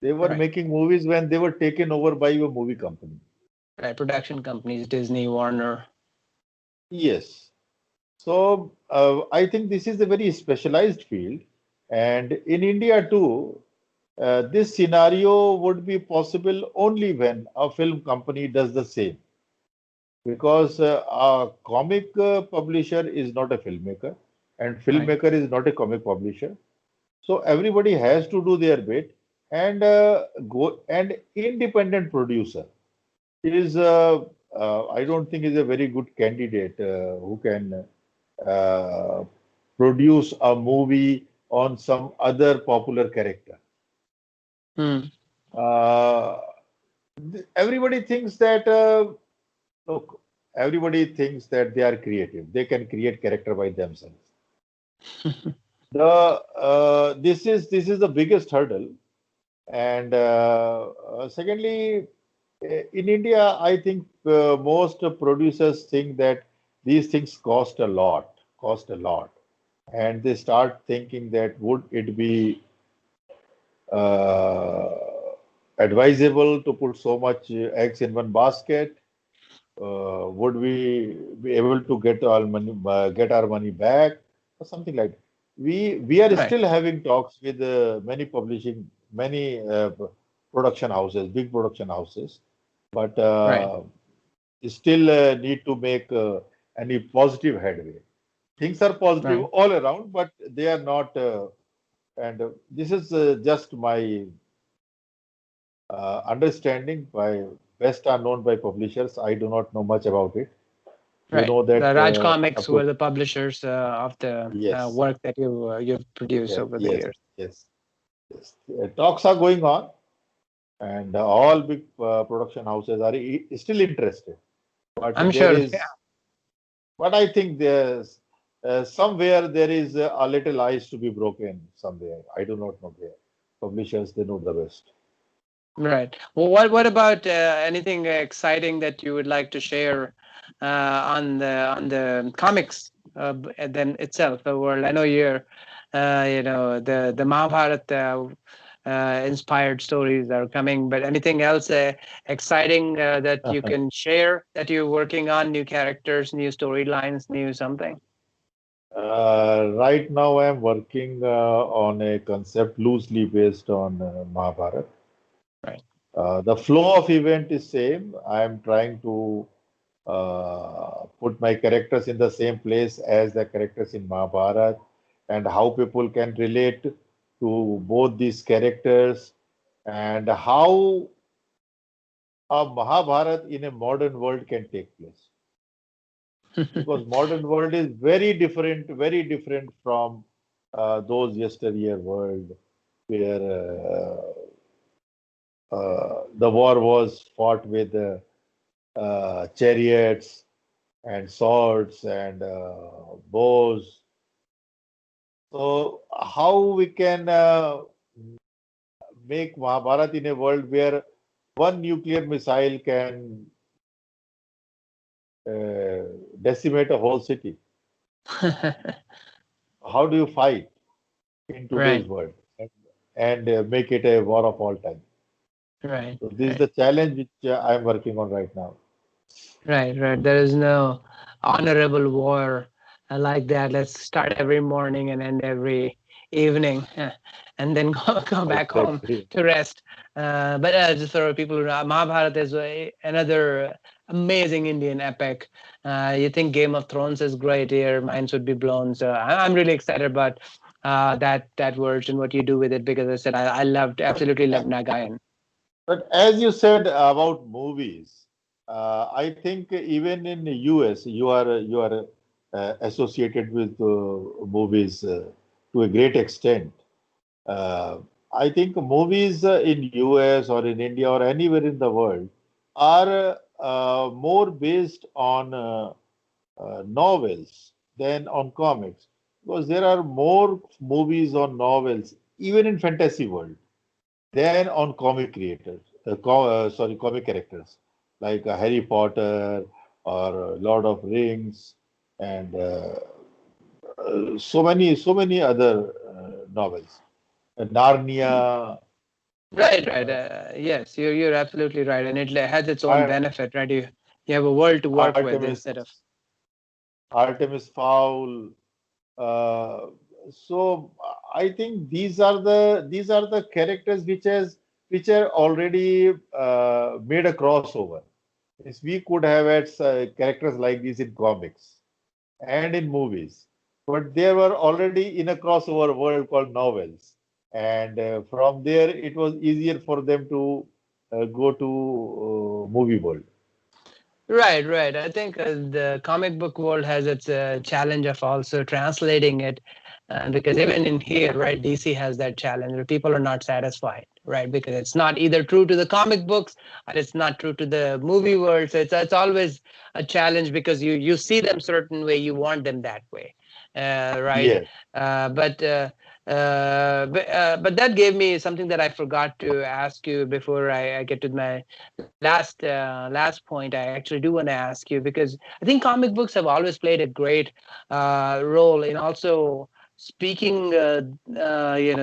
They were Right, making movies when they were taken over by a movie company. right. Production companies, Disney, Warner. Yes. So I think this is a very specialized field. And in India too, this scenario would be possible only when a film company does the same. Because a comic publisher is not a filmmaker, and Right. filmmaker is not a comic publisher. So everybody has to do their bit, and go and independent producer is I don't think is a very good candidate who can uh, produce a movie on some other popular character. Hmm. Uh, everybody thinks that look, everybody thinks that they are creative. They can create character by themselves. The this is the biggest hurdle, and secondly, in India, I think most producers think that these things cost a lot, and they start thinking that would it be uh, advisable to put so much eggs in one basket? Would we be able to get our money back, or something like that? We are Right. still having talks with many production houses, big production houses, but Right. still need to make any positive headway. Things are positive Right. all around, but they are not. And this is just my understanding. By best are known by publishers. I do not know much about it. You Right. know The that, Raj Comics of were course. the publishers of the Yes, work that you've produced yes, over the yes, years. yes, yes. Talks are going on, and all big production houses are still interested. I'm But there sure. Yeah. is, but I think there's somewhere there is a little ice to be broken somewhere. I do not know where. Publishers, they know the best. Right. Well, what about anything exciting that you would like to share on the comics and then itself, the world? I know you're, the Mahabharat inspired stories are coming, but anything else exciting that you can share that you're working on? New characters, new storylines, new something? Right now, I am working on a concept loosely based on Mahabharata. Right. The flow of event is same. I am trying to put my characters in the same place as the characters in Mahabharata, and how people can relate to both these characters, and how a Mahabharata in a modern world can take place. Because modern world is very different from those yesteryear world where the war was fought with chariots and swords and bows. So how we can make Mahabharata in a world where one nuclear missile can uh, decimate a whole city? How do you fight in today's Right. world and make it a war of all time? Right. So this is Right. the challenge which I'm working on right now. Right, right. There is no honorable war like that. Let's start every morning and end every evening, and then go back home Exactly. to rest. But just for people who know, Mahabharata is another amazing Indian epic. You think Game of Thrones is great here, minds would be blown. So I'm really excited about that version, what you do with it, because I said I loved, But, absolutely loved Nagayan. but as you said about movies, I think even in the US you are associated with movies to a great extent. Uh, I think movies in US or in India or anywhere in the world are more based on novels than on comics, because there are more movies on novels even in fantasy world than on comic creators. Sorry, comic characters like Harry Potter or Lord of Rings and so many other novels. Narnia. Right, right. Uh, Yes, you're absolutely right, and it has its own Ar- benefit, right? You have a world to work with Artemis, instead of. Artemis Fowl. Uh, so I think these are the characters which are already made a crossover. Yes, we could have had characters like this in comics and in movies, but they were already in a crossover world called novels, and from there it was easier for them to go to movie world. Right, right. I think the comic book world has its challenge of also translating it, because even in here, right, DC has that challenge where people are not satisfied, right, because it's not either true to the comic books or it's not true to the movie world. So it's always a challenge because you see them certain way, you want them that way, right? Yes. But that gave me something that I forgot to ask you before I get to my last point. I actually do want to ask you because I think comic books have always played a great role in also speaking,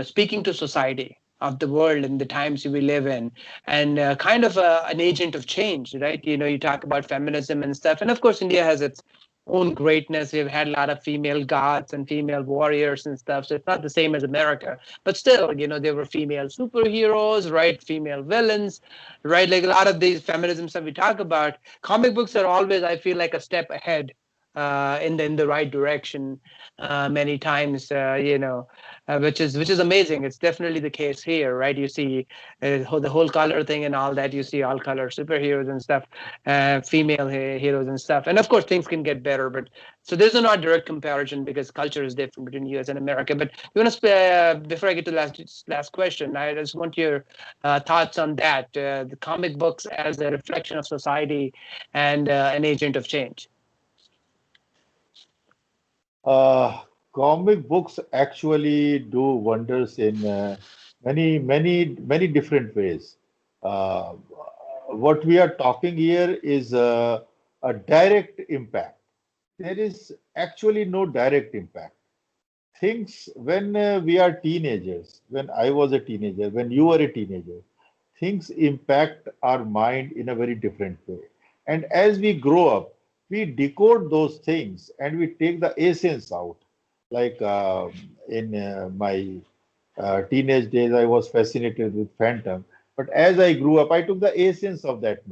speaking to society. of the world and the times we live in, and kind of an agent of change, right? You talk about feminism and stuff, and of course, India has its own greatness. We've had a lot of female gods and female warriors and stuff, so it's not the same as America. But still, there were female superheroes, right? Female villains, right? Like a lot of these feminism stuff we talk about, comic books are always, I feel like, a step ahead in the right direction many times, which is amazing. It's definitely the case here, right? You see the whole color thing and all that. You see all color superheroes and stuff, female heroes and stuff. And of course, things can get better, but so there's a not direct comparison because culture is different between US and America. But you want to before I get to the last question, I just want your thoughts on that: the comic books as a reflection of society and an agent of change. Comic books actually do wonders in many different ways. Uh, what we are talking here is a direct impact. There is actually no direct impact. Things when we are teenagers, when I was a teenager, when you were a teenager, things impact our mind in a very different way. And as we grow up, we decode those things and we take the essence out. Like in my teenage days, I was fascinated with Phantom. But as I grew up, I took the essence of that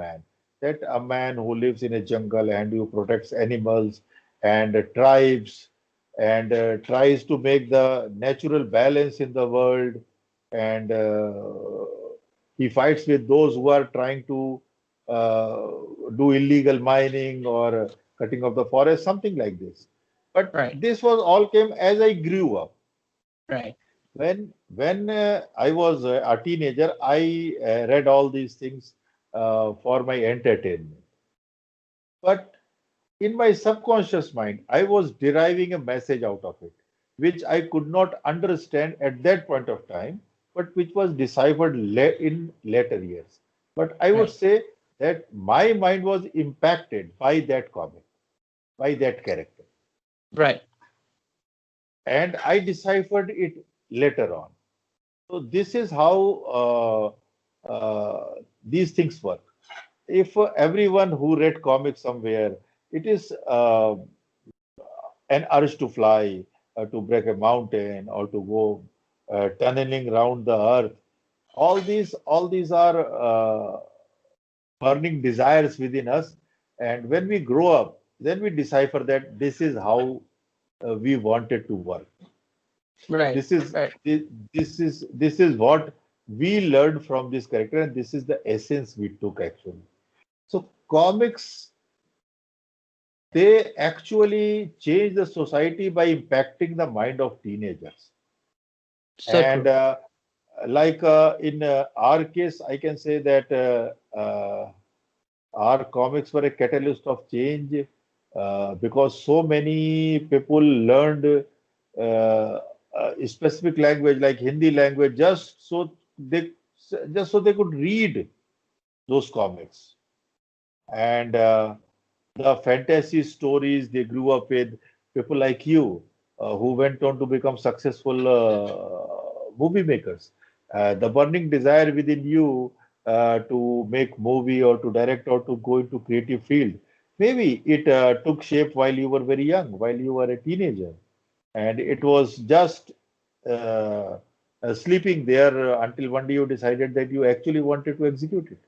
a man who lives in a jungle and who protects animals and tribes and tries to make the natural balance in the world, and he fights with those who are trying to uh, do illegal mining or cutting of the forest, something like this. But Right, this was all came as I grew up. right, When I was a teenager, I read all these things for my entertainment. But in my subconscious mind, I was deriving a message out of it, which I could not understand at that point of time, but which was deciphered in later years. But I would right, say that my mind was impacted by that comic, by that character, right, and I deciphered it later on. So this is how these things work. If everyone who read comics somewhere, it is an urge to fly, to break a mountain, or to go tunneling around the earth. All these are burning desires within us. And when we grow up, then we decipher that this is how we wanted to work. right, This is right. this is what we learned from this character, and this is the essence we took actually. So comics, they actually change the society by impacting the mind of teenagers. So And true. like in our case, I can say that our comics were a catalyst of change because so many people learned a specific language like Hindi language they just so they could read those comics. And the fantasy stories they grew up with, people like you, who went on to become successful movie makers. The burning desire within you to make movie or to direct or to go into creative field, maybe it took shape while you were very young, while you were a teenager, and it was just uh, sleeping there until one day you decided that you actually wanted to execute it.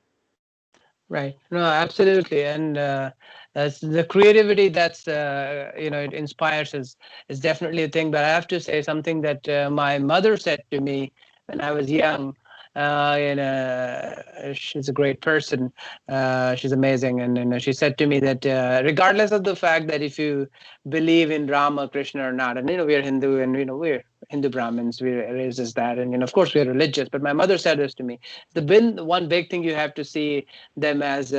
Right. No, absolutely. And that's the creativity that's it inspires is definitely a thing. But I have to say something that my mother said to me when I was young. She's a great person. She's amazing, and she said to me that regardless of the fact that if you believe in Rama, Krishna or not, and we're Hindu, and we're Hindu Brahmins, we're raised as that, and of course we're religious. But my mother said this to me: the one big thing you have to see them as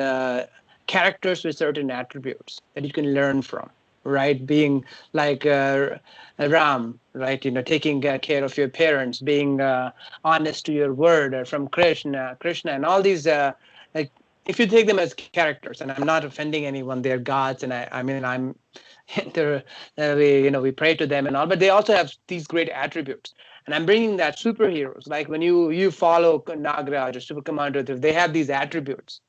characters with certain attributes that you can learn from, right? Being like Ram, right? Taking care of your parents, being honest to your word, or from Krishna, and all these. Like, if you take them as characters, and I'm not offending anyone, they're gods, and I mean, I'm, we pray to them and all, but they also have these great attributes. And I'm bringing that superheroes, like when you follow Nagraj or Super Commander, they have these attributes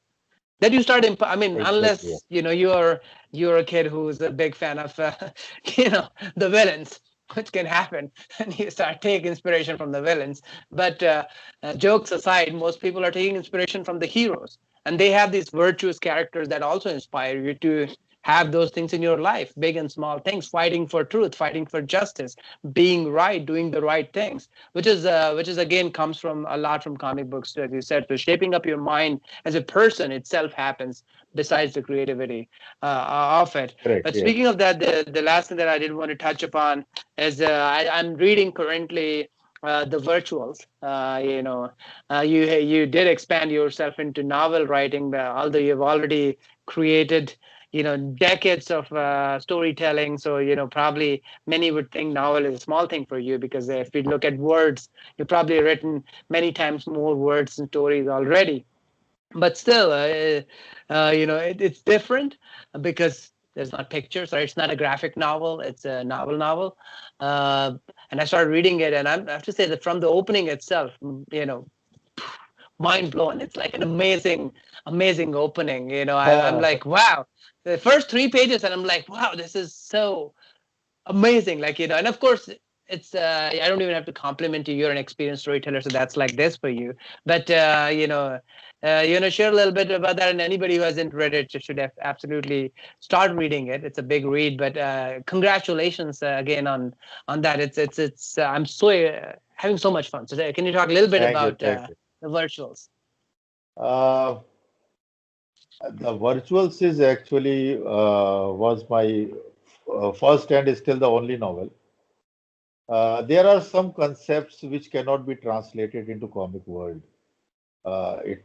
that you start. I mean, Exactly. unless you're a kid who's a big fan of you know, the villains, which can happen, and you start taking inspiration from the villains. But jokes aside, most people are taking inspiration from the heroes, and they have these virtuous characters that also inspire you to have those things in your life, big and small things, fighting for truth, fighting for justice, being right, doing the right things, which is again comes from a lot from comic books, as you said. So shaping up your mind as a person itself happens besides the creativity of it. Correct. But Yes. speaking of that, the last thing that I did want to touch upon is I'm reading currently the virtuals. You did expand yourself into novel writing, although you've already created, decades of storytelling. So, probably many would think novel is a small thing for you, because if we look at words, you've probably written many times more words and stories already. But still, it's different because there's not pictures, or it's not a graphic novel, it's a novel. uh, and I started reading it, and I have to say that from the opening itself, mind blown. It's like an amazing opening. I'm like, wow. The first 3 pages, and I'm like, wow, this is so amazing. Like, and of course, it's I don't even have to compliment you. You're an experienced storyteller, so that's like this for you. But share a little bit about that, and anybody who hasn't read it should have absolutely start reading it. It's a big read, but congratulations again on that. It's I'm so having so much fun. So can you talk a little bit Thank you. about Thank you. the virtuals? Uh, the virtuals is actually was my first and is still the only novel. There are some concepts which cannot be translated into comic world. It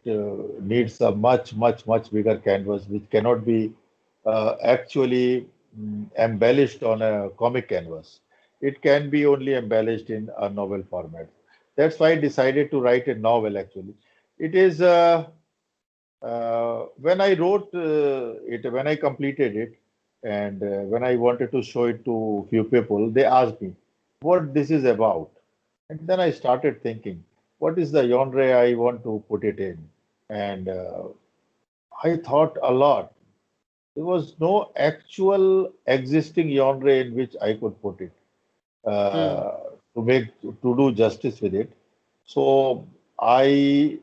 needs a much bigger canvas, which cannot be actually embellished on a comic canvas. It can be only embellished in a novel format. That's why I decided to write a novel. Actually, it is when I wrote it, when I completed it, and when I wanted to show it to few people, they asked me what this is about. And then I started thinking, what is the genre I want to put it in? And I thought a lot. There was no actual existing genre in which I could put it Hmm. to do justice with it. So I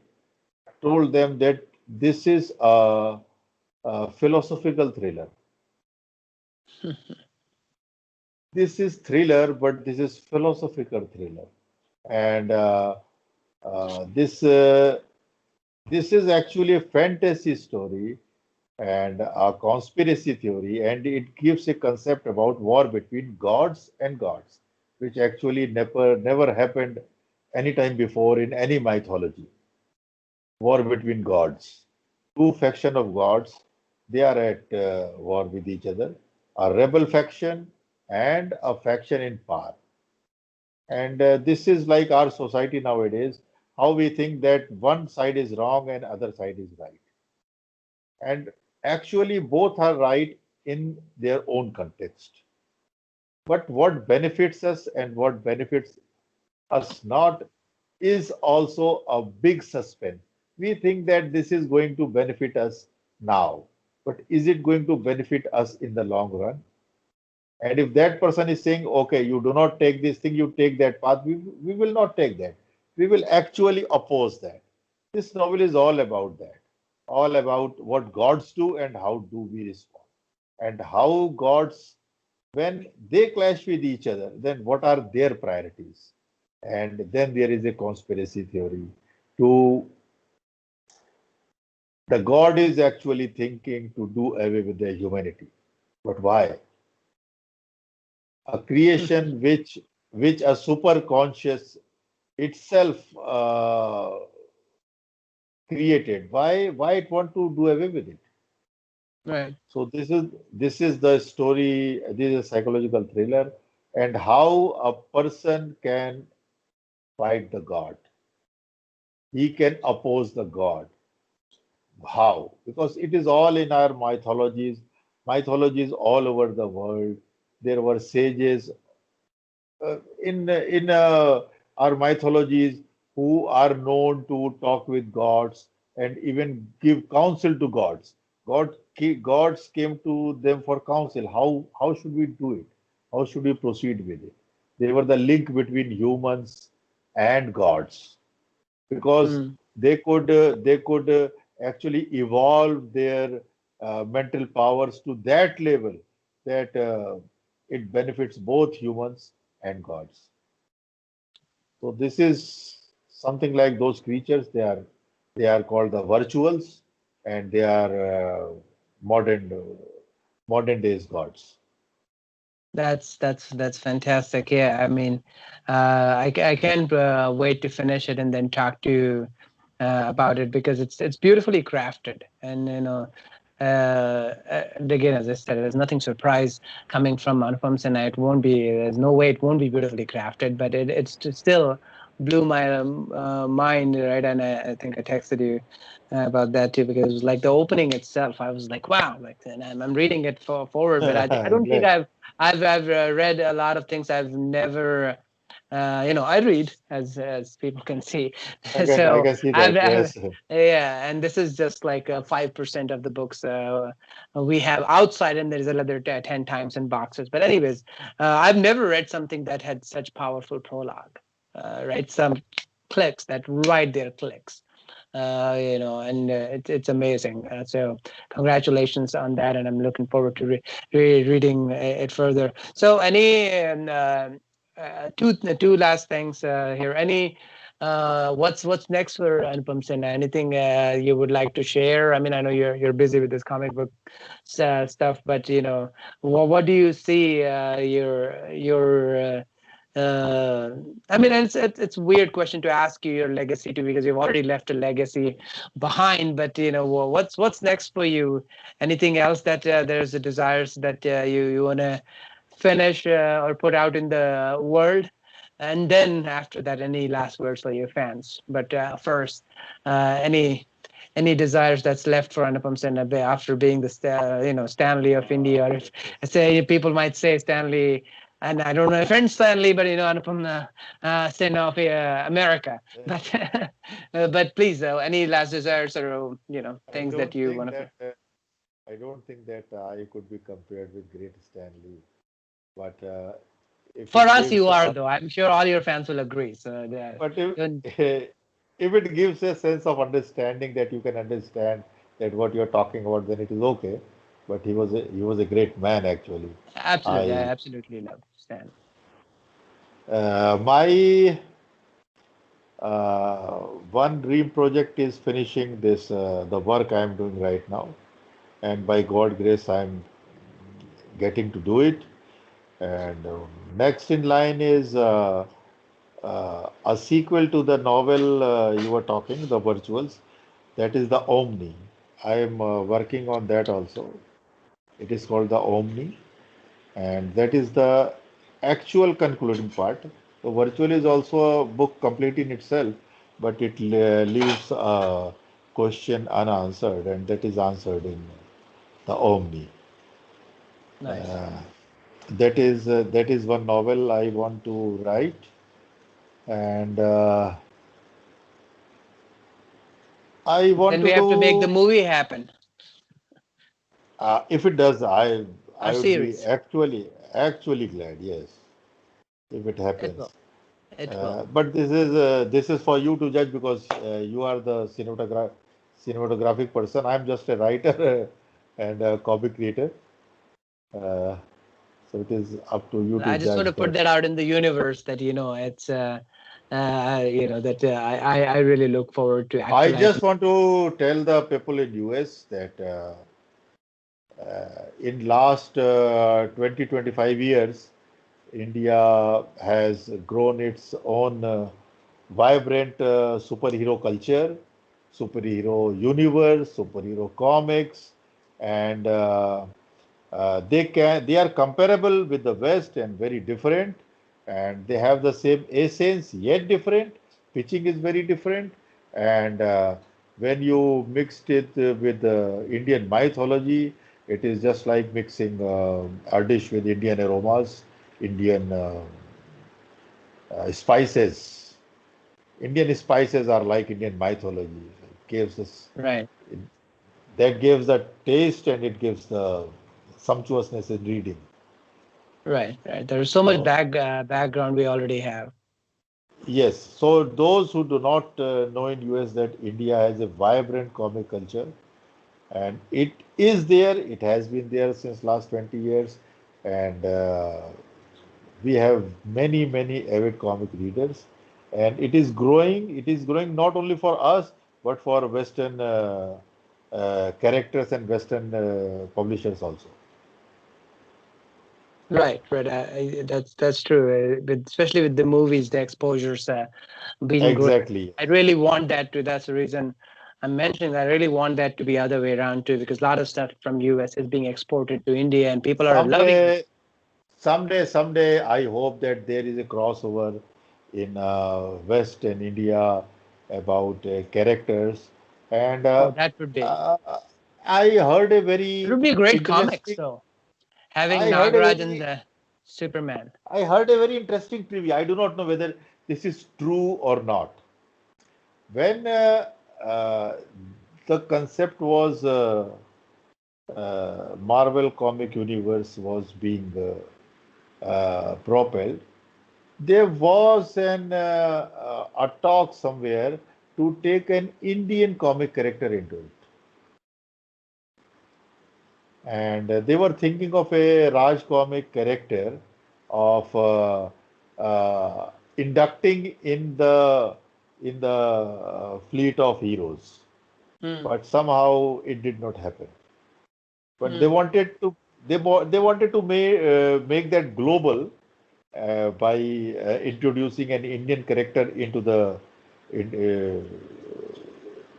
told them that this is a philosophical thriller. This is thriller, but this is philosophical thriller, and this this is actually a fantasy story and a conspiracy theory, and it gives a concept about war between gods and gods, which actually never happened any time before in any mythology. War between gods, two faction of gods, they are at war with each other, a rebel faction and a faction in power. And this is like our society nowadays, how we think that one side is wrong and other side is right. And actually, both are right in their own context. But what benefits us and what benefits us not is also a big suspense. We think that this is going to benefit us now, but is it going to benefit us in the long run? And if that person is saying, okay, you do not take this thing, you take that path, we will not take that. We will actually oppose that. This novel is all about that, all about what gods do and how do we respond. And how gods, when they clash with each other, then what are their priorities? And then there is a conspiracy theory to the god is actually thinking to do away with their humanity. But why? A creation which a super conscious itself created. Why it want to do away with it? Right. So this is the story. This is a psychological thriller, and how a person can fight the god. He can oppose the god. How? Because it is all in our mythologies all over the world. There were sages in are mythologies who are known to talk with gods and even give counsel to gods. Gods came to them for counsel. How should we do it? How should we proceed with it? They were the link between humans and gods because Mm. they could actually evolve their mental powers to that level that it benefits both humans and gods. So this is something like those creatures. They are called the virtuals, and they are modern modern days gods. That's fantastic. Yeah, I mean, I can't wait to finish it and then talk to you about it because it's beautifully crafted, and and again, as I said, there's nothing surprise coming from Anupam Sinha. It won't be. There's no way it won't be beautifully crafted, but still blew my mind, right? And I think I texted you about that too because it was like the opening itself. I was like, wow, like, and I'm reading it forward, but I don't think Glad. I've read a lot of things I've never. I read as people can see, I so can see that. I've Yes. yeah, and this is just like 5% of the books we have outside, and there's another 10 times in boxes. But anyways, I've never read something that had such powerful prologue, right? Some clicks that right there clicks, and it's amazing. So congratulations on that, and I'm looking forward to reading it further. So any two last things here. Any what's next for Anupam Sinha? Anything you would like to share? I mean, I know you're busy with this comic book stuff, but what do you see uh, I mean, it's a weird question to ask you your legacy too, because you've already left a legacy behind. But what's next for you? Anything else that there's a desires that you want to finish or put out in the world? And then after that, any last words for your fans? But first, any desires that's left for Anupam Sinha after being the Stanley of India, or if say people might say Stanley, and I don't know if it's Stanley, but Anupam Sinha of America. But but please, any last desires or I things that don't you think want to. that I don't think that I could be compared with Great Stanley. But if For it us, gives you are a, though. I'm sure all your fans will agree. So but don't- if it gives a sense of understanding that you can understand that what you're talking about, then it is okay. But he was a great man actually. absolutely, I I absolutely love Stan. My uh, one dream project is finishing this the work I am doing right now, and by God grace I'm getting to do it. And next in line is a sequel to the novel you were talking, The Virtuals. That is the Omni. I am working on that also. It is called the Omni, and that is the actual concluding part. The Virtual is also a book complete in itself, but it leaves a question unanswered, and that is answered in the Omni. Nice. Uh, that is one novel I want to write, and I want Then we to have to make the do. movie happen. If it does, I Our I would be series. actually glad. Yes, if it It happens. will. It will. But this is for you to judge because you are the cinematographic person. I'm just a writer and a comic creator. Uh, so it is up to you to I just want judge to put that. that out in the universe that it's that I really look forward to I actualizing. just want to tell the people in US that in last 20 25 years, India has grown its own vibrant superhero culture, superhero universe, superhero comics, and they are comparable with the West and very different, and they have the same essence yet different. Pitching is very different, and when you mixed it with the Indian mythology, it is just like mixing a dish with Indian aromas, Indian spices. Indian spices are like Indian mythology. It gives us Right. it, that gives the taste and it gives the sumptuousness in reading. Right. Right. There's so much So background we already have. yes, so those who do not know in US that India has a vibrant comic culture, and it is there. It has been there since last 20 years, and we have many avid comic readers, and it is growing. It is growing not only for us but for Western characters and Western publishers also. Right. Right. That's true. Especially with the movies, the exposures been great. Exactly. I really want that to. That's the reason I'm mentioning. I really want that to be other way around too, because a lot of stuff from US is being exported to India, and people are loving it. Someday, someday, I hope that there is a crossover in West and India about characters. And Oh, that would be. uh, I heard a It very would be a great comics interesting. though. Having I heard a Nagaraj and very. the Superman. I heard a very interesting trivia. I do not know whether this is true or not. When uh, the concept was Marvel comic universe was being propelled, there was a talk somewhere to take an Indian comic character into it, and they were thinking of a Raj comic character of inducting in the fleet of heroes, Hmm. but somehow it did not happen. But they Hmm. wanted to they wanted to make that global by introducing an Indian character into the in,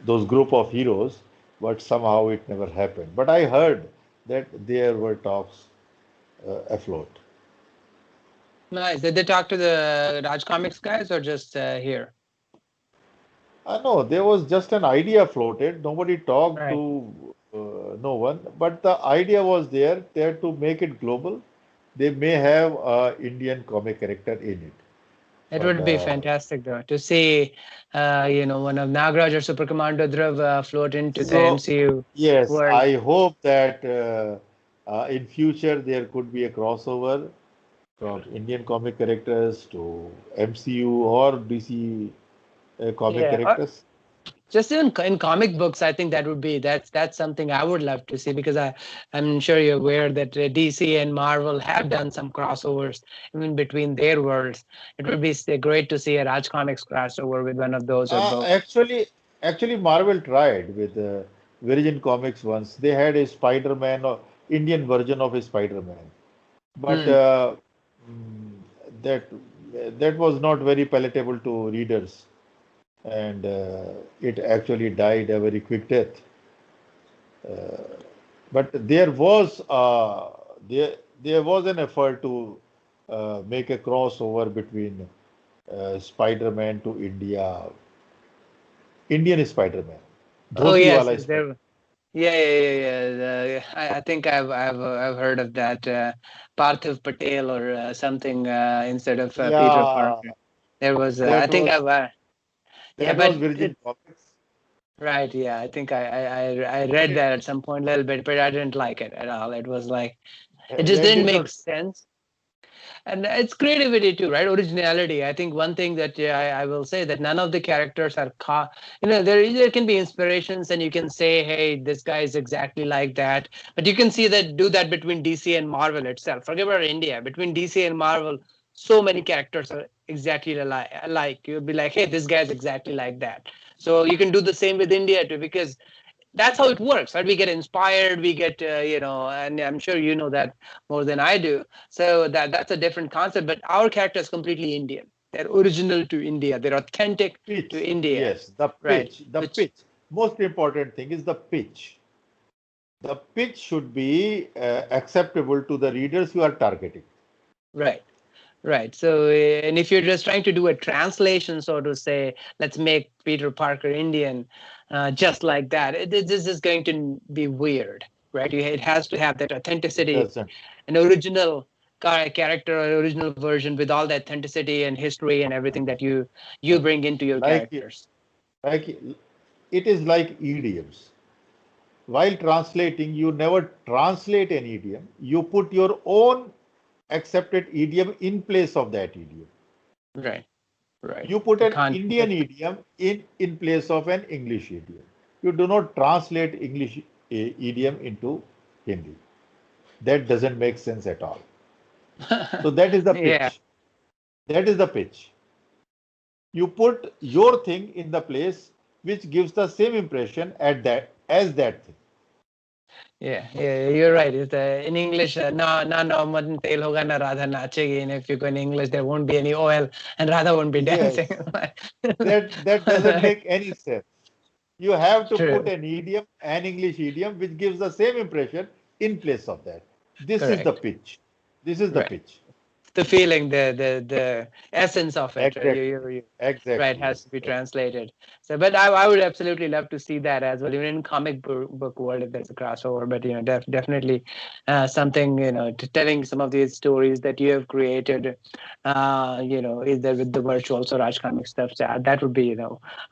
those group of heroes, but somehow it never happened. But I heard that there were talks afloat. Nice. Did they talk to the Raj Comics guys or just here? No, there was just an idea floated. Nobody talked Right. to no one, but the idea was there to make it global. They may have a Indian comic character in it, It but would be fantastic though to see, one of Nagraj or Super Commando Dhruv float into the so MCU yes, world. I hope that in future there could be a crossover from Indian comic characters to MCU or DC comic Yeah. characters. Just even in comic books, I think that's something I would love to see, because I'm sure you're aware that DC and Marvel have done some crossovers even between their worlds. It would be great to see a Raj Comics crossover with one of those or Uh, both. actually, actually, Marvel tried with Virgin Comics once. They had a Spider-Man or Indian version of a Spider-Man, but Hmm. mm, that that was not very palatable to readers, and it actually died a very quick death. But there was an effort to make a crossover between Spider-Man to Indian Spider-Man, Oh dhoti yes, wala Spider. there. Yeah. I think I've heard of that, Parthiv Patel or something, instead of Peter Yeah, Parker. There was, I that think was yeah, that was but Virgin Comics. right, yeah. I think I read that at some point a little bit, but I didn't like it at all. It was like it just That didn't did make not. sense. And it's creativity too, right? Originality. I think one thing that, yeah, I will say that none of the characters are there can be inspirations and you can say, hey, this guy is exactly like that. But you can see that do that between DC and Marvel itself. Forget about India. Between DC and Marvel, so many characters are exactly alike. You'll be like, hey, this guy's exactly like that. So you can do the same with India too, because that's how it works, right? We get inspired, we get, and I'm sure you know that more than I do. So that's a different concept, but our character is completely Indian. They're original to India. They're authentic to Pitch. India, Yes, the right? pitch. The Which, pitch. Most important thing is the pitch. The pitch should be acceptable to the readers you are targeting. right. Right. So, and if you're just trying to do a translation, so to say, let's make Peter Parker Indian, just like that, this is going to be weird, right? It has to have that It authenticity doesn't. and original. character or original version with all the authenticity and history and everything that you bring into your like characters. like it is like idioms. While translating, you never translate an idiom. You put your own accepted idiom in place of that idiom. Right, right. You put The an content. Indian idiom in place of an English idiom. You do not translate English idiom into Hindi. That doesn't make sense at all. So that is the Yeah, pitch. That is the pitch. You put your thing in the place which gives the same impression at that as that thing. yeah, you're right. It's, in English, no, madan tel hoga, na Radha nachegi. And if you go in English, there won't be any oil, and Radha won't be dancing. Yes, that doesn't Right. make any sense. You have to put True. an idiom, an English idiom, which gives the same impression in place of that. This is the Correct. pitch. This is the Right. pitch. The feeling, the essence of it, Exactly. you right, Exactly. has to be translated. So, but I would absolutely love to see that as well, even in comic book world, if there's a crossover. But definitely something, telling some of these stories that you have created, either with the virtual Swaraj comic stuff. So that would be,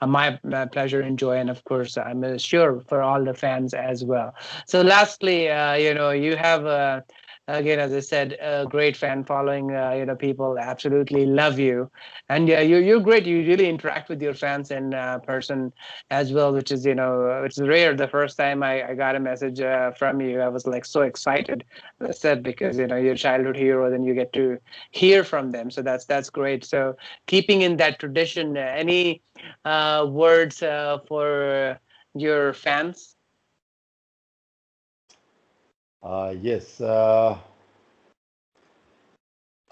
my pleasure and joy, and of course, I'm sure for all the fans as well. So, lastly, you have. Again, as I said, a great fan following. People absolutely love you, and yeah, you're great. You really interact with your fans in person as well, which is which is rare. The first time I got a message from you, I was like so excited. As I said, because your childhood hero, then you get to hear from them. So that's great. So keeping in that tradition, any words for your fans? Yes.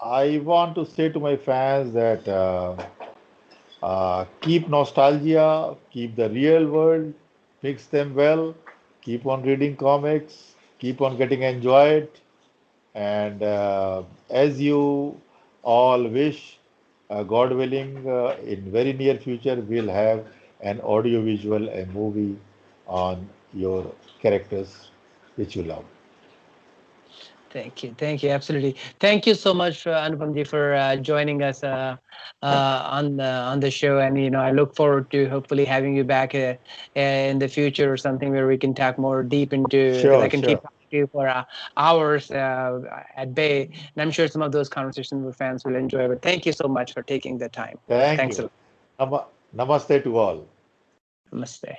I want to say to my fans that keep nostalgia, keep the real world, mix them well, keep on reading comics, keep on getting enjoyed, and as you all wish, God willing, in very near future we'll have an audio visual, a movie on your characters which you love. Thank you, absolutely. Thank you so much, Anupamji, for joining us on the show. And I look forward to hopefully having you back in the future or something where we can talk more deep into, because I Sure, can keep sure. talking to you for hours at bay, and I'm sure some of those conversations with fans will enjoy. But thank you so much for taking the time. Thank Thanks a you. lot. Namaste to all. Namaste.